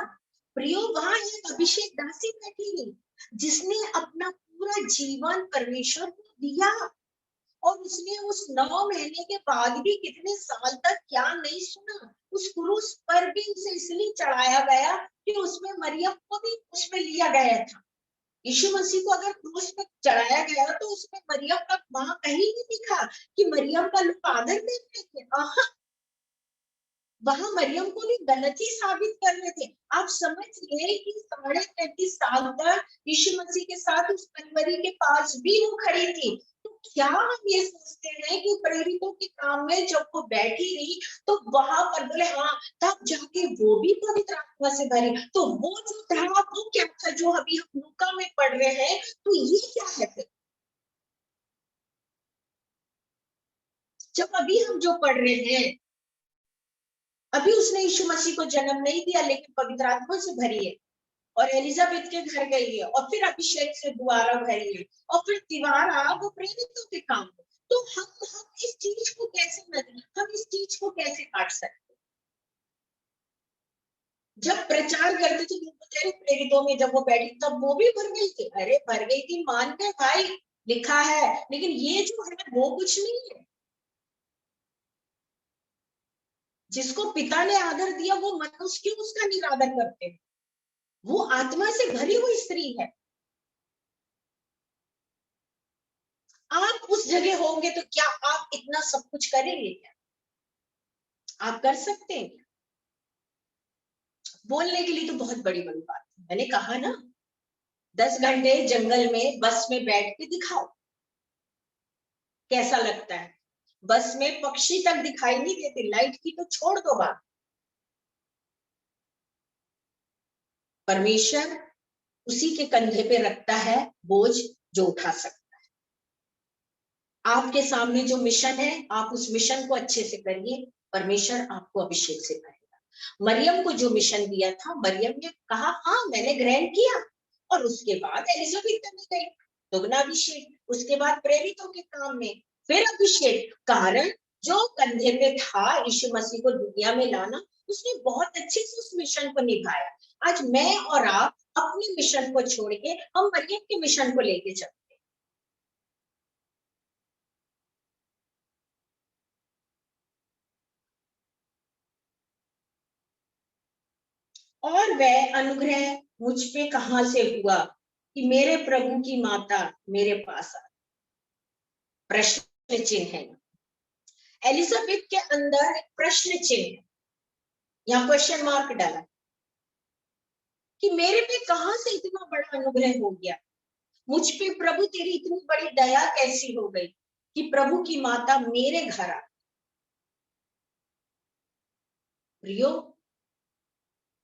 प्रियो, वहां एक अभिषेक दासी बैठी है जिसने अपना पूरा जीवन परमेश्वर को दिया, और उसने उस 9 महीने के बाद भी कितने साल तक क्या नहीं सुना। उस क्रूस पर भी उसे इसलिए चढ़ाया गया कि उसमें मरियम को भी उसमें लिया गया था। यीशु मसीह को अगर क्रूस पे चढ़ाया गया तो उसमें मरियम का वहां कहीं नहीं दिखा कि मरियम का लोग आदर देते थे। वहां मरियम को भी गलत ही साबित कर रहे थे। आप समझ रहे कि 33.5 साल तक यीशु मसीह के साथ उस कलवरी के पास भी वो खड़ी थी। तो क्या हम ये सोचते हैं कि प्रेरितों के काम में जब वो बैठी रही तो वहां पर बोले हाँ तब जाके वो भी पवित्र आत्मा से भरी। तो वो जो था वो क्या था जो अभी हम लूका में पढ़ रहे हैं, तो ये क्या है फिर? जब अभी हम जो पढ़ रहे हैं, अभी उसने यीशु मसीह को जन्म नहीं दिया लेकिन पवित्र आत्मा से भरी है और एलिजाबेथ के घर गई है और फिर अभिषेक से दोबारा भरी है और फिर तिवारा वो प्रेरितों के काम है। तो हम इस चीज को कैसे हम इस चीज को कैसे काट सकते? जब प्रचार करते थे बेचारे प्रेरितों में जब वो बैठी तब वो भी भर गई थी। अरे भर गई थी मान के भाई, लिखा है, लेकिन ये जो है वो कुछ नहीं है। जिसको पिता ने आदर दिया वो मनुष्य क्यों उसका निरादर करते हैं? वो आत्मा से भरी हुई स्त्री है। आप उस जगह होंगे तो क्या आप इतना सब कुछ करेंगे? क्या आप कर सकते हैं? बोलने के लिए तो बहुत बड़ी बड़ी बात है। मैंने कहा ना 10 घंटे जंगल में बस में बैठ के दिखाओ कैसा लगता है। बस में पक्षी तक दिखाई नहीं देते, लाइट की तो छोड़ दो बात। परमेश्वर उसी के कंधे पे रखता है बोझ जो उठा सकता। आपके सामने जो मिशन है आप उस मिशन को अच्छे से करिए, परमेश्वर आपको अभिषेक से करेगा। मरियम को जो मिशन दिया था, मरियम ने कहा हाँ मैंने ग्रहण किया और उसके बाद एलिजाबेथ में गई, दोगुना अभिषेक। उसके बाद प्रेरितों के काम में फिर अभिषेक। कारण जो कंधे पे था यीशु मसीह को दुनिया में लाना, उसने बहुत अच्छे से उस मिशन को निभाया। आज मैं और आप अपने मिशन को छोड़ के हम मरियम के मिशन को लेके चलते। और वह अनुग्रह मुझ पे कहां से हुआ कि मेरे प्रभु की माता मेरे पास आ? प्रश्न चिन्ह है। एलिजाबेथ के अंदर एक प्रश्न चिन्ह है, यहाँ क्वेश्चन मार्क डाला कि मेरे पे कहां से इतना बड़ा अनुग्रह हो गया, मुझ पे प्रभु तेरी इतनी बड़ी दया कैसी हो गई कि प्रभु की माता मेरे घर आ? प्रियो,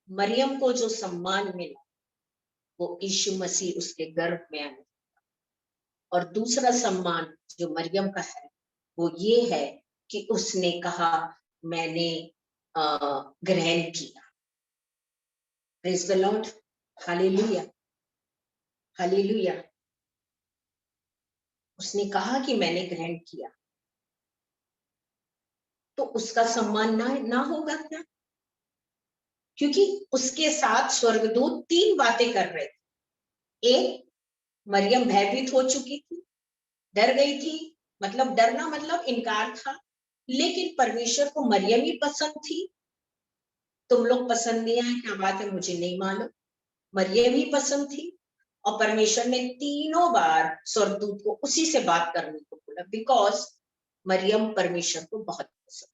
मरियम को जो सम्मान मिला वो यीशु मसीह उसके गर्भ में आने। और दूसरा सम्मान जो मरियम का है वो ये है कि उसने कहा मैंने ग्रहण किया। Praise the lord, hallelujah, hallelujah. उसने कहा कि मैंने ग्रहण किया, तो उसका सम्मान ना होगा क्या? क्योंकि उसके साथ स्वर्गदूत 3 बातें कर रहे थे। एक, मरियम भयभीत हो चुकी थी, डर गई थी, मतलब डरना मतलब इनकार था, लेकिन परमेश्वर को मरियम ही पसंद थी। तुम लोग पसंद नहीं आए क्या बात है मुझे नहीं मालूम, मरियम ही पसंद थी। और परमेश्वर ने 3 बार स्वर्गदूत को उसी से बात करने को बोला, बिकॉज मरियम परमेश्वर को बहुत पसंद।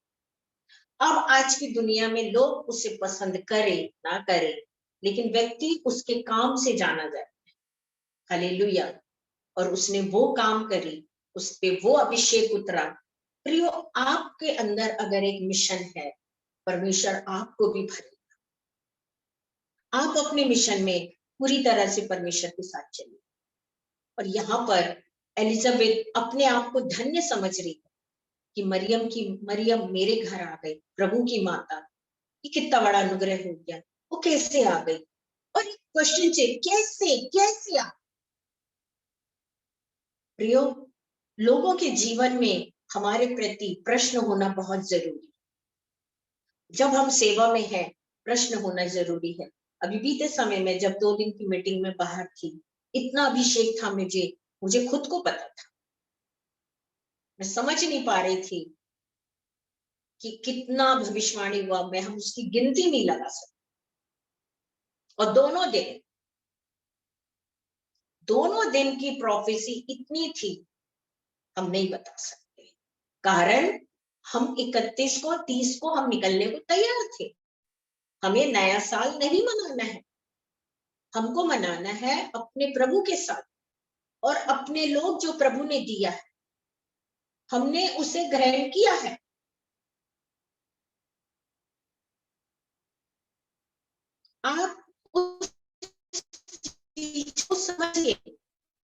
अब आज की दुनिया में लोग उसे पसंद करे ना करे, लेकिन व्यक्ति उसके काम से जाना जाता है। हालेलुया। और उसने वो काम करी, उस पे वो अभिषेक उतरा। प्रियो, आपके अंदर अगर एक मिशन है, परमेश्वर आपको भी भरे। आप अपने मिशन में पूरी तरह से परमेश्वर के साथ चलिए। और यहाँ पर एलिजाबेथ अपने आप को धन्य समझ रही है कि मरियम मेरे घर आ गई, प्रभु की माता। ये कितना बड़ा अनुग्रह हो गया। वो कैसे आ गई? और क्वेश्चन से कैसे कैसे आ? प्रियो, लोगों के जीवन में हमारे प्रति प्रश्न होना बहुत जरूरी है। जब हम सेवा में हैं, प्रश्न होना जरूरी है। अभी बीते समय में जब 2 दिन की मीटिंग में बाहर थी, इतना अभिषेक था मुझे मुझे खुद को पता था। मैं समझ नहीं पा रही थी कि कितना भविष्यवाणी हुआ, मैं हम उसकी गिनती नहीं लगा सकते। और दोनों दिन की प्रोफेसी इतनी थी, हम नहीं बता सकते। कारण हम 31 को 30 को हम निकलने को तैयार थे। हमें नया साल नहीं मनाना है, हमको मनाना है अपने प्रभु के साथ और अपने लोग जो प्रभु ने दिया है हमने उसे ग्रहण किया है। आप उस चीज को समझिए।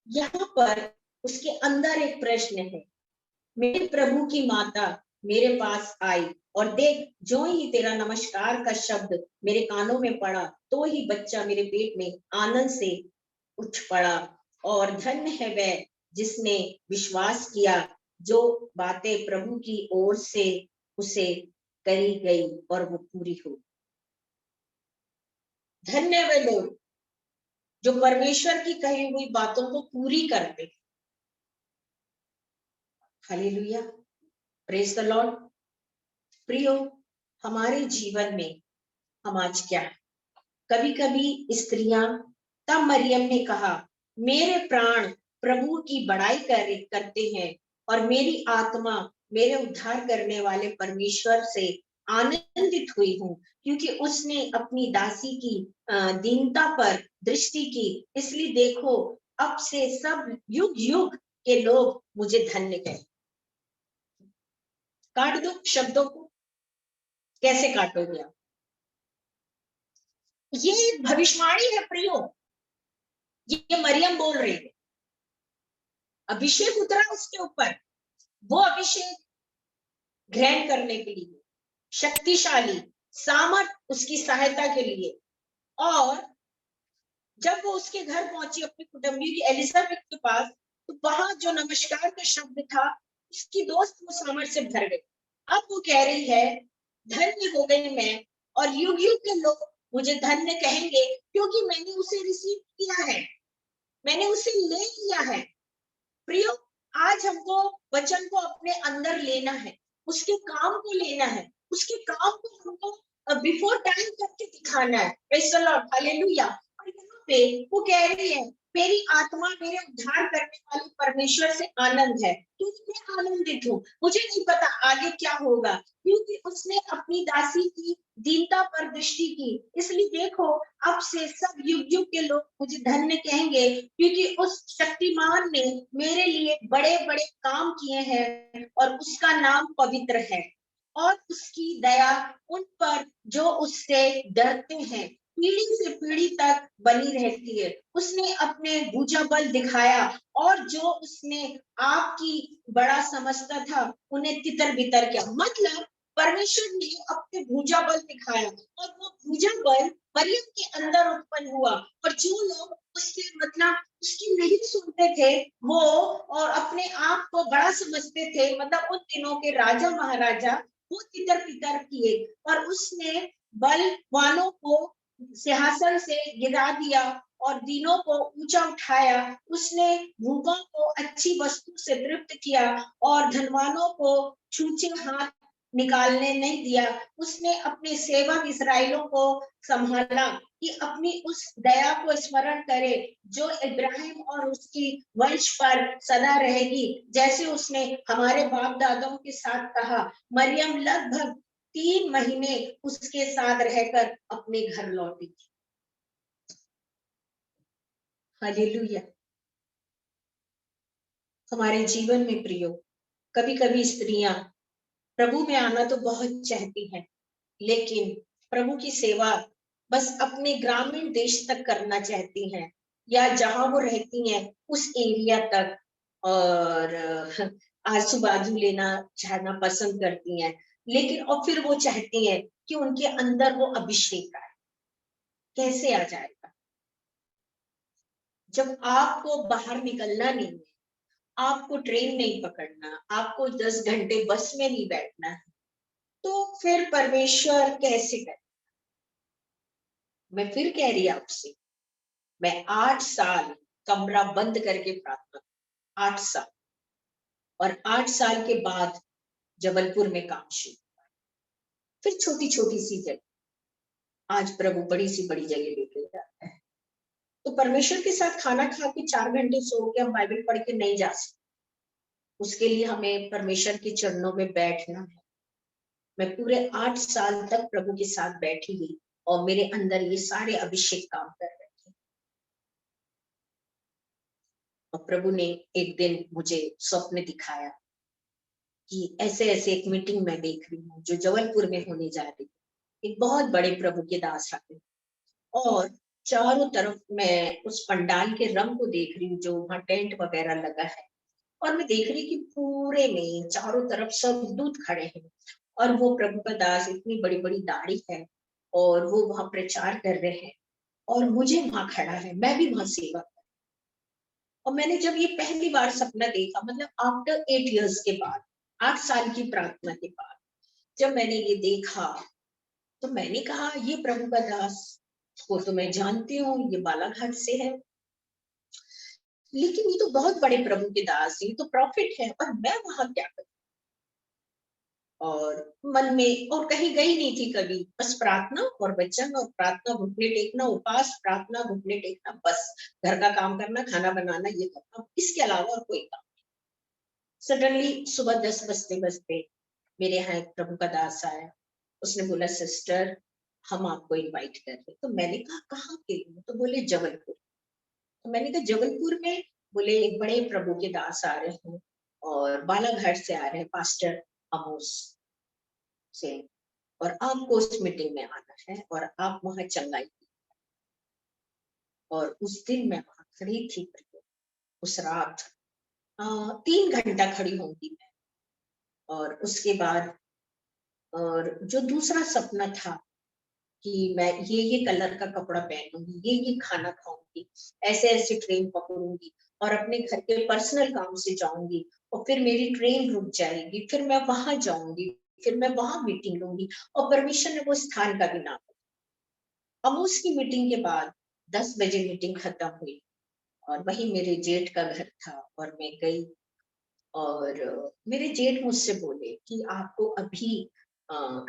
यहाँ पर उसके अंदर एक प्रश्न है, मेरे प्रभु की माता मेरे पास आई और देख जो ही तेरा नमस्कार का शब्द मेरे कानों में पड़ा तो ही बच्चा मेरे पेट में आनंद से उठ पड़ा। और धन्य है वह जिसने विश्वास किया जो बातें प्रभु की ओर से उसे करी गई और वो पूरी हो। धन्य वे लोग जो परमेश्वर की कही हुई बातों को पूरी करते। Hallelujah, praise the Lord. प्रियो, हमारे जीवन में हम आज क्या है, कभी कभी स्त्रियां, तब मरियम ने कहा मेरे प्राण प्रभु की बड़ाई करते हैं और मेरी आत्मा मेरे उद्धार करने वाले परमेश्वर से आनंदित हुई हूँ क्योंकि उसने अपनी दासी की दीनता पर दृष्टि की। इसलिए देखो अब से सब युग युग के लोग मुझे धन्य कहें। काट दो शब्दों को, कैसे काटोगे आप? ये भविष्यवाणी है प्रियो, ये मरियम बोल रही है। अभिषेक उतरा उसके ऊपर, वो अभिषेक ग्रहण करने के लिए शक्तिशाली सामर्थ उसकी सहायता के लिए। और जब वो उसके घर पहुंची अपनी कुटुंबी की एलिजाबेथ के पास, तो वहां जो नमस्कार का शब्द था उसकी दोस्त वो सामर्थ से भर गई। अब वो कह रही है धन्य हो गई मैं और युग युग के लोग मुझे धन्य कहेंगे क्योंकि मैंने उसे रिसीव किया है, मैंने उसे ले लिया है। प्रियो, आज हमको वचन को अपने अंदर लेना है, उसके काम को लेना है, उसके काम को हमको बिफोर टाइम करके दिखाना है। Praise the lord, hallelujah. और यहाँ पे वो कह रही है मेरी आत्मा मेरे उद्धार करने वाले परमेश्वर से आनंद है क्योंकि मैं आनंदित हूँ। मुझे नहीं पता आगे क्या होगा क्योंकि उसने अपनी दासी की दीनता पर दृष्टि की। इसलिए देखो अब से सब युग युग के लोग मुझे धन्य कहेंगे क्योंकि उस शक्तिमान ने मेरे लिए बड़े बड़े काम किए हैं और उसका नाम पवित्र है और उसकी दया उन पर जो उससे डरते हैं पीढ़ी से पीढ़ी तक बनी रहती है। उसने अपने भुजा बल दिखाया और जो उसने आपकी बड़ा समझता था उन्हें तितर बितर किया। मतलब परमेश्वर ने अपने भुजा बल दिखाया और वो भुजा बल मरियम के अंदर उत्पन्न हुआ और जो लोग उसके मतलब उसकी नहीं सुनते थे वो और अपने आप को बड़ा समझते थे, मतलब उन दिनों के राजा महाराजा, वो तितर बितर किए और उसने बलवानों को सिंहासन से गिरा दिया और दीनों को ऊंचा उठाया। उसने भूखों को अच्छी वस्तु से तृप्त किया और धनवानों को छूछे हाथ निकालने नहीं दिया। उसने अपने सेवक इस्राएलों को संभाला कि अपनी उस दया को स्मरण करे जो इब्राहिम और उसकी वंश पर सदा रहेगी, जैसे उसने हमारे बाप दादाओं के साथ कहा। मरियम लगभग 3 महीने उसके साथ रहकर अपने घर लौटी थी। हालेलुया। हमारे जीवन में प्रियो, कभी कभी स्त्रियां प्रभु में आना तो बहुत चाहती हैं लेकिन प्रभु की सेवा बस अपने ग्रामीण देश तक करना चाहती हैं या जहां वो रहती हैं उस एरिया तक, और आजू बाजू लेना जाना पसंद करती हैं। लेकिन और फिर वो चाहती हैं कि उनके अंदर वो अभिषेक आए। कैसे आ जाएगा जब आपको बाहर निकलना नहीं है, आपको ट्रेन नहीं पकड़ना, आपको 10 घंटे बस में नहीं बैठना है, तो फिर परमेश्वर कैसे करे? मैं फिर कह रही आपसे, मैं 8 साल कमरा बंद करके प्रार्थना, 8 साल, और 8 साल के बाद जबलपुर में काम शुरू, फिर छोटी छोटी सी जगह, आज प्रभु बड़ी सी बड़ी जगह लेके जाता है। तो परमेश्वर के साथ खाना खा के 4 घंटे सो के हम बाइबल पढ़ के नहीं जा सकते। उसके लिए हमें परमेश्वर के चरणों में बैठना है, मैं पूरे 8 साल तक प्रभु के साथ बैठी हुई और मेरे अंदर ये सारे अभिषेक काम कर रहे थे। और प्रभु ने एक दिन मुझे स्वप्न दिखाया कि ऐसे-ऐसे एक मीटिंग मैं देख रही हूँ जो जबलपुर में होने जा रही है। एक बहुत बड़े प्रभु के दास आए और चारों तरफ मैं उस पंडाल के रंग को देख रही हूँ जो वहाँ टेंट वगैरह लगा है। और मैं देख रही कि पूरे में चारों तरफ सब दूत खड़े हैं और वो प्रभु का दास इतनी बड़ी-बड़ी दाढ़ी है और वो वहाँ प्रचार कर रहे हैं और मुझे वहाँ खड़ा है, मैं भी वहाँ सेवा कर। और मैंने जब ये पहली बार सपना देखा मतलब आफ्टर 8 इयर्स के बाद, 8 साल की प्रार्थना के बाद, जब मैंने ये देखा, तो मैंने कहा ये प्रभु का दास को तो मैं जानती हूँ, ये बालाघाट से है। लेकिन ये तो बहुत बड़े प्रभु के दास, ये तो प्रॉफिट है और मैं वहाँ क्या करूँ? और मन में और कहीं गई नहीं थी कभी, बस प्रार्थना और वचन और प्रार्थना, घुटने टेकना, उपवास, प्रार्थना, घुटने टेकना, बस घर का काम करना, खाना बनाना, ये करना, इसके अलावा और कोई काम। सडनली सुबह 10 बजते-बजते मेरे यहाँ एक प्रभु का दास आया। उसने बोला सिस्टर हम आपको इनवाइट कर रहे हैं। तो मैंने कहा कहाँ के लिए? तो बोले जबलपुर। तो मैंने कहा जबलपुर में? बोले एक बड़े प्रभु के दास आ रहे हैं और बालाघाट से आ रहे हैं पास्टर आमोस से और आपको उस मीटिंग में आना है और आप वहाँ चंगाई की। और उस दिन मैं वहाँ खड़ी थी उस रात 3 घंटा खड़ी होंगी मैं। और उसके बाद और जो दूसरा सपना था कि मैं ये कलर का कपड़ा पहनूंगी, ये खाना खाऊंगी, ऐसे-ऐसे ट्रेन पकड़ूंगी और अपने घर के पर्सनल काम से जाऊंगी और फिर मेरी ट्रेन रुक जाएगी, फिर मैं वहां जाऊंगी, फिर मैं वहां मीटिंग लूंगी और परमेश्वर ने वो स्थान का भी नाम। अब उसकी मीटिंग के बाद 10 बजे मीटिंग खत्म हुई और वही मेरे जेठ का घर था और मैं गई और मेरे जेठ मुझसे बोले कि आपको अभी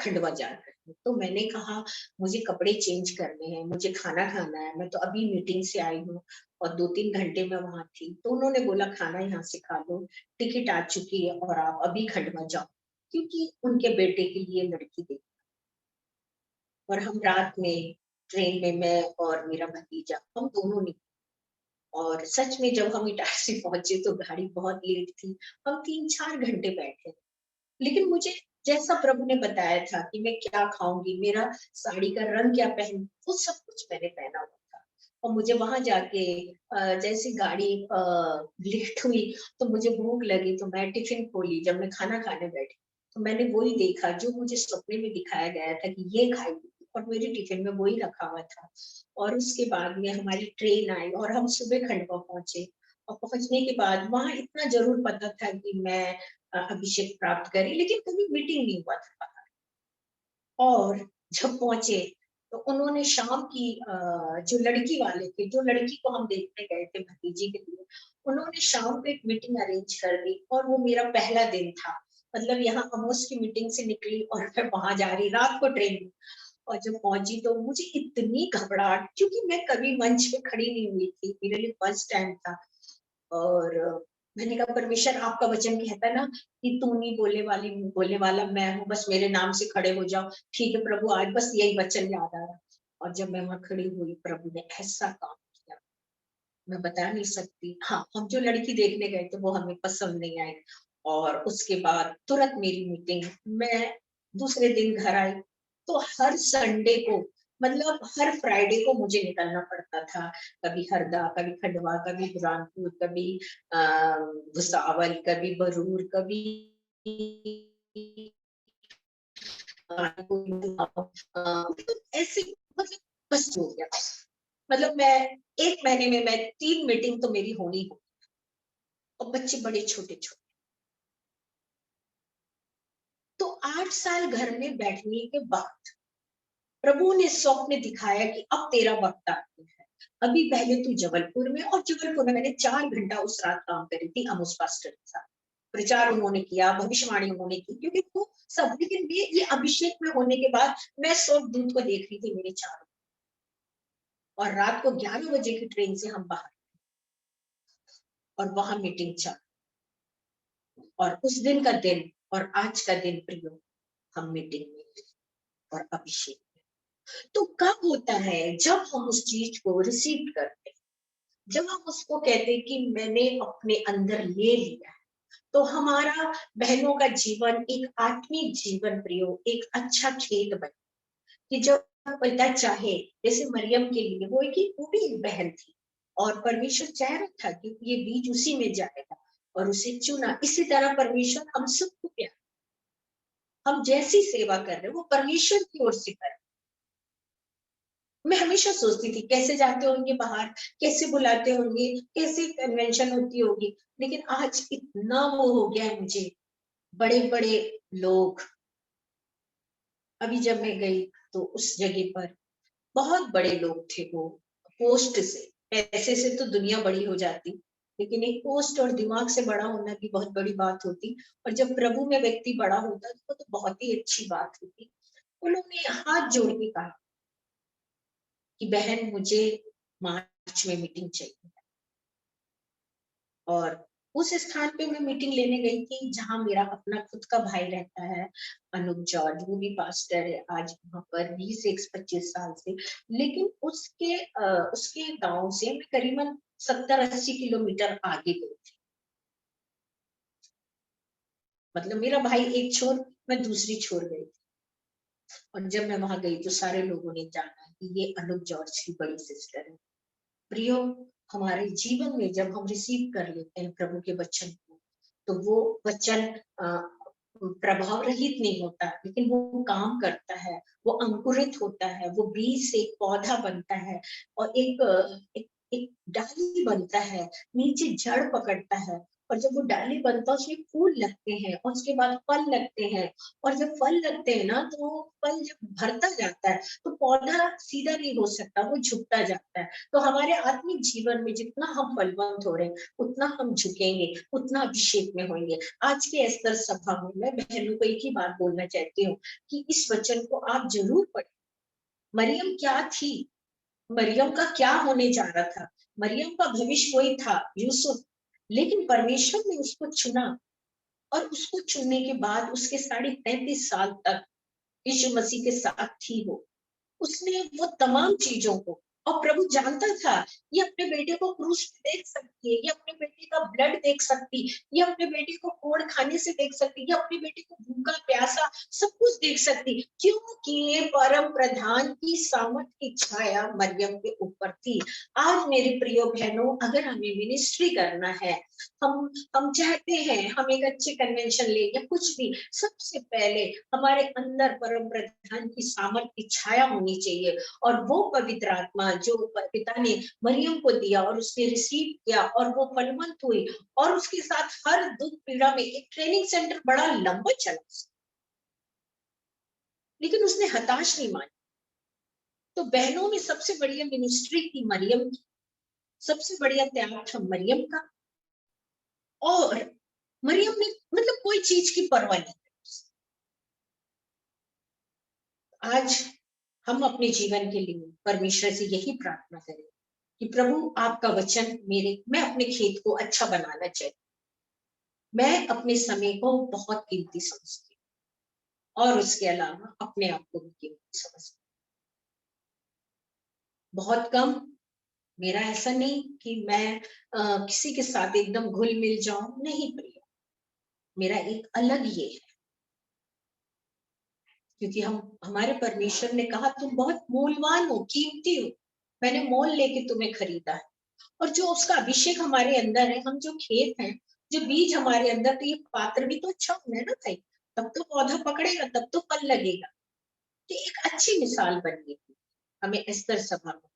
खंडवा जाना है। तो मैंने कहा मुझे कपड़े चेंज करने हैं, मुझे खाना खाना है, मैं तो अभी मीटिंग से आई हूँ और 2-3 घंटे मैं वहां थी। तो उन्होंने बोला खाना यहाँ से खा लो, टिकट आ चुकी है और आप अभी खंडवा जाओ क्योंकि उनके बेटे के लिए लड़की देखी। और हम रात में ट्रेन में मैं और मेरा भतीजा हम दोनों निकले और सच में जब हम इटारसी पहुंचे तो गाड़ी बहुत लेट थी। हम 3-4 घंटे बैठे। लेकिन मुझे जैसा प्रभु ने बताया था कि मैं क्या खाऊंगी, मेरा साड़ी का रंग क्या पहन, वो सब कुछ मैंने पहना हुआ था। और मुझे वहां जाके जैसी गाड़ी लेट हुई तो मुझे भूख लगी तो मैं टिफिन खोली। जब मैं खाना खाने बैठी तो मैंने वही देखा जो मुझे सपने में दिखाया गया था कि ये खाएगी और मेरे टिफिन में वही रखा हुआ था। और उसके बाद में हमारी ट्रेन आई और हम सुबह खंडवा पहुंचे। और पहुंचने के बाद वहां इतना जरूर पता था कि मैं अभिषेक प्राप्त करी, लेकिन कभी मीटिंग नहीं हुआ था बाहर। और जब पहुंचे तो उन्होंने शाम की जो लड़की वाले थे, जो लड़की को हम देखने गए थे भतीजी के लिए, उन्होंने शाम को एक मीटिंग अरेंज कर दी और वो मेरा पहला दिन था। मतलब यहाँ अमोस की मीटिंग से निकली और मैं वहां जा रही रात को ट्रेन में। और जब पहुंची तो मुझे इतनी घबराहट, क्योंकि मैं कभी मंच पे खड़ी नहीं हुई थी, मेरे लिए फर्स्ट टाइम था। और मैंने कहा परमेश्वर आपका वचन कहता है ना कि तू नहीं बोलने वाला मैं हूँ, बस मेरे नाम से खड़े हो जाओ। ठीक है प्रभु, आज बस यही वचन याद आ रहा। और जब मैं वहां खड़ी हुई प्रभु ने ऐसा काम किया, मैं बता नहीं सकती। हाँ, हम जो लड़की देखने गए थे वो हमें पसंद नहीं आई। और उसके बाद तुरंत मेरी मीटिंग, मैं दूसरे दिन घर आई। तो हर संडे को, मतलब हर फ्राइडे को मुझे निकलना पड़ता था। कभी हरदा, कभी खंडवा, कभी बुरहानपुर, कभी भुसावल, कभी भरूर, कभी ऐसे, मतलब बस हो गया। मतलब मैं 1 महीने में मैं 3 मीटिंग तो मेरी होनी हो। और बच्चे बड़े छोटे-छोटे। तो 8 साल घर में बैठने के बाद प्रभु ने स्वप्न दिखाया कि अब तेरा वक्त आ गया है। अभी पहले तू जबलपुर में, और जबलपुर में मैंने 4 घंटा उस रात काम करी थी अमुस पास्टर के साथ। प्रचार उन्होंने किया, भविष्यवाणी उन्होंने की, क्योंकि वो सब, लेकिन ये अभिषेक में होने के बाद मैं स्वर्गदूत को देख रही थी मेरे चारों। और रात को 11 बजे की ट्रेन से हम बाहर और वहां मीटिंग चल। और उस दिन का दिन और आज का दिन प्रियो, हम मीटिंग में और अभिषेक में। तो कब होता है? जब हम उस चीज को रिसीव करते हैं, जब हम उसको कहते हैं कि मैंने अपने अंदर ले लिया, तो हमारा बहनों का जीवन एक आत्मिक जीवन प्रियो एक अच्छा खेत बने कि जब पिता चाहे, जैसे मरियम के लिए वो भी एक बहन थी और परमेश्वर चाह रहा था कि ये बीज उसी में जाएगा और उसे चुना। इसी तरह परमेश्वर हम सबको प्यार, हम जैसी सेवा कर रहे हैं वो परमेश्वर की ओर से कर। मैं हमेशा सोचती थी कैसे जाते होंगे बाहर, कैसे बुलाते होंगे, कैसे कन्वेंशन होती होगी, लेकिन आज इतना वो हो गया है मुझे, बड़े बड़े लोग। अभी जब मैं गई तो उस जगह पर बहुत बड़े लोग थे, वो पोस्ट से, पैसे से तो दुनिया बड़ी हो जाती, लेकिन एक पोस्ट और दिमाग से बड़ा होना भी बहुत बड़ी बात होती। और जब प्रभु में व्यक्ति बड़ा होता तो बहुत ही अच्छी बात होती। उन्होंने हाथ जोड़ के कहा कि बहन मुझे मार्च में मीटिंग चाहिए, और उस स्थान पे मैं मीटिंग लेने गई थी जहां मेरा अपना खुद का भाई रहता है, अनूप जॉर्ज, वो भी पास्टर है आज वहां पर 20-25 साल से। लेकिन उसके गांव से मैं करीबन 70-80 किलोमीटर आगे गई थी। मतलब मेरा भाई एक छोर, मैं दूसरी छोर गई थी। और जब मैं वहां गई तो सारे लोगों ने जाना कि ये अनूप जॉर्ज की बड़ी सिस्टर है। प्रियो, हमारे जीवन में जब हम रिसीव कर लेते हैं प्रभु के वचन को, तो वो वचन प्रभाव रहित नहीं होता, लेकिन वो काम करता है, वो अंकुरित होता है, वो बीज से एक पौधा बनता है और एक डाली बनता है, नीचे जड़ पकड़ता है, और जब वो डाली बनता है उसमें फूल लगते हैं और उसके बाद फल लगते हैं। और जब फल लगते हैं ना, तो वो फल जब भरता जाता है तो पौधा सीधा नहीं हो सकता, वो झुकता जाता है। तो हमारे आत्मिक जीवन में जितना हम फलवंत हो रहे हैं, उतना हम झुकेंगे, उतना अभिषेक में होंगे। आज के स्तर सभा में मैं बहनों को एक ही बात बोलना चाहती हूँ कि इस वचन को आप जरूर पढ़ें। मरियम क्या थी? मरियम का क्या होने जा रहा था? मरियम का भविष्य वही था, यूसुफ। लेकिन परमेश्वर ने उसको चुना, और उसको चुनने के बाद उसके 33.5 साल तक यीशु मसीह के साथ थी वो। उसने वो तमाम चीजों को, और प्रभु जानता था ये अपने बेटे को क्रूस पे देख सकती है, ये अपने बेटे का ब्लड देख सकती, ये अपने बेटे को कोड़ खाने से देख सकती, ये अपने बेटे को भूखा प्यासा सब कुछ देख सकती, क्योंकि परम प्रधान की सामर्थ की छाया मरियम के ऊपर थी। आज मेरे प्रिय बहनों, अगर हमें मिनिस्ट्री करना है, हम चाहते हैं हम एक अच्छे कन्वेंशन ले या कुछ भी, सबसे पहले हमारे अंदर परम प्रधान की सामर्थ की छाया होनी चाहिए। और वो पवित्र आत्मा जो पिता ने मरियम को दिया और उसने रिसीव किया और वो फलवंत हुई, और उसके साथ हर दुख पीड़ा में एक ट्रेनिंग सेंटर बड़ा लंबा चला, लेकिन उसने हताश नहीं मानी। तो बहनों में सबसे बढ़िया मिनिस्ट्री थी मरियम की, सबसे बढ़िया त्याग था मरियम का। और मरियम ने मतलब कोई चीज की परवाह नहीं। आज हम अपने जीवन के लिए परमेश्वर से यही प्रार्थना करें कि प्रभु आपका वचन मैं अपने खेत को अच्छा बनाना चाहिए। मैं अपने समय को बहुत कीमती समझती हूँ, और उसके अलावा अपने आप को भी कीमती समझती हूँ। बहुत कम, मेरा ऐसा नहीं कि मैं किसी के साथ एकदम घुल मिल जाऊं, नहीं प्रिय, मेरा एक अलग ये है, क्योंकि हमारे परमेश्वर ने कहा तुम बहुत मूल्यवान हो, कीमती हो, मैंने मोल लेके तुम्हें खरीदा है। और जो उसका अभिषेक हमारे अंदर है, हम जो खेत हैं, जो बीज हमारे अंदर, तो ये पात्र भी तो अच्छा होना है ना भाई, तब तो पौधा पकड़ेगा, तब तो फल लगेगा। तो एक अच्छी मिसाल बन गई। हमें स्तर सभा में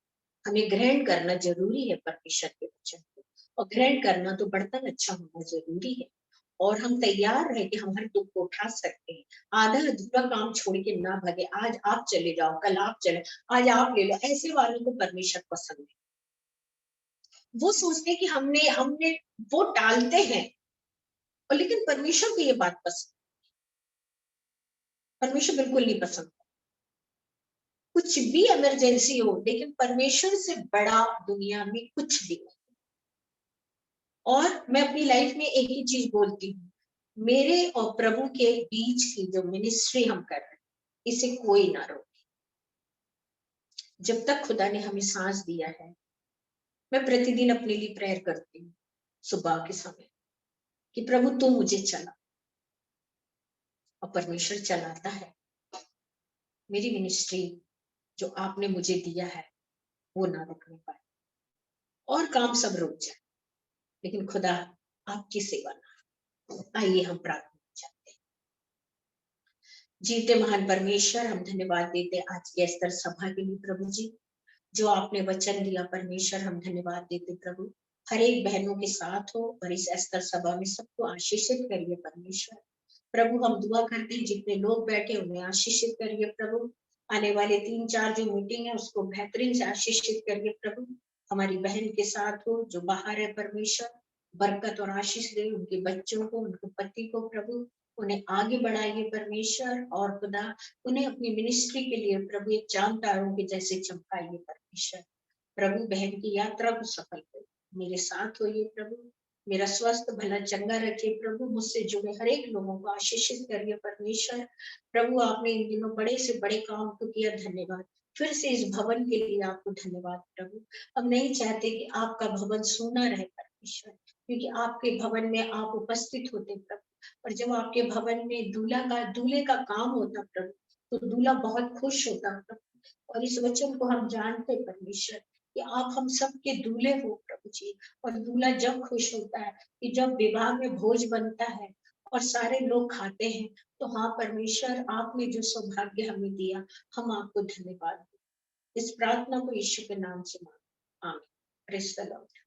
हमें ग्रहण करना जरूरी है परमेश्वर के वचन को, और ग्रहण करना तो बर्तन अच्छा होना जरूरी है, और हम तैयार रहे कि हम हर दुख को उठा सकते हैं। आधा अधूरा काम छोड़ के ना भागे, आज आप चले जाओ, कल आप चले, आज आप ले लो, ऐसे वालों को परमेश्वर पसंद है। वो सोचते कि हमने हमने वो टालते हैं, और लेकिन परमेश्वर को ये बात पसंद, परमेश्वर बिल्कुल नहीं पसंद। कुछ भी इमरजेंसी हो, लेकिन परमेश्वर से बड़ा दुनिया में कुछ भी नहीं। और मैं अपनी लाइफ में एक ही चीज बोलती हूँ मेरे और प्रभु के बीच की जो मिनिस्ट्री हम कर रहे हैं, इसे कोई ना रोके। जब तक खुदा ने हमें सांस दिया है, मैं प्रतिदिन अपने लिए प्रेयर करती हूँ सुबह के समय कि प्रभु तू मुझे चला, और परमेश्वर चलाता है। मेरी मिनिस्ट्री जो आपने मुझे दिया है वो ना रुकने पाए, और काम सब रुक जाए, लेकिन खुदा आपकी सेवा ना। आइए हम प्रार्थना करते हैं। जीते महान परमेश्वर, हम धन्यवाद देते आज के स्तर सभा के लिए प्रभु जी, जो आपने वचन दिया परमेश्वर। हम धन्यवाद देते प्रभु, हर एक बहनों के साथ हो और इस स्तर सभा में सबको आशीषित करिए परमेश्वर। प्रभु हम दुआ करते हैं जितने लोग बैठे उन्हें आशीषित करिए प्रभु। आने वाले 3-4 जो मीटिंग है उसको बेहतरीन से आशीषित करिए प्रभु। हमारी बहन के साथ हो जो बाहर है परमेश्वर, बरकत और आशीष दे उनके बच्चों को, उनके पति को प्रभु। उन्हें आगे बढ़ाइए परमेश्वर, और खुदा उन्हें अपनी मिनिस्ट्री के लिए प्रभु एक चांद तारों के जैसे चमकाइए परमेश्वर। प्रभु बहन की यात्रा को सफल करिए, मेरे साथ होइए प्रभु। मेरा स्वस्थ भला चंगा रखिए प्रभु। मुझसे जुड़े हर एक लोगों को आशीषित करिए परमेश्वर। प्रभु आपने इन दिनों बड़े से बड़े काम को किया, धन्यवाद। फिर से इस भवन के लिए आपको धन्यवाद प्रभु। हम नहीं चाहते कि आपका भवन सूना रहे परमेश्वर, क्योंकि आपके भवन में आप उपस्थित होते प्रभु। और जब आपके भवन में दूल्हे का काम होता प्रभु, तो दूल्हा बहुत खुश होता प्रभु। और इस वचन को हम जानते परमेश्वर कि आप हम सबके दूल्हे हो प्रभु जी। और दूल्हा जब खुश होता है कि जब विवाह में भोज बनता है और सारे लोग खाते हैं, तो हाँ परमेश्वर आपने जो सौभाग्य हमें दिया, हम आपको धन्यवाद दें। इस प्रार्थना को यीशु के नाम से मांगते हैं, आमीन। Praise the Lord.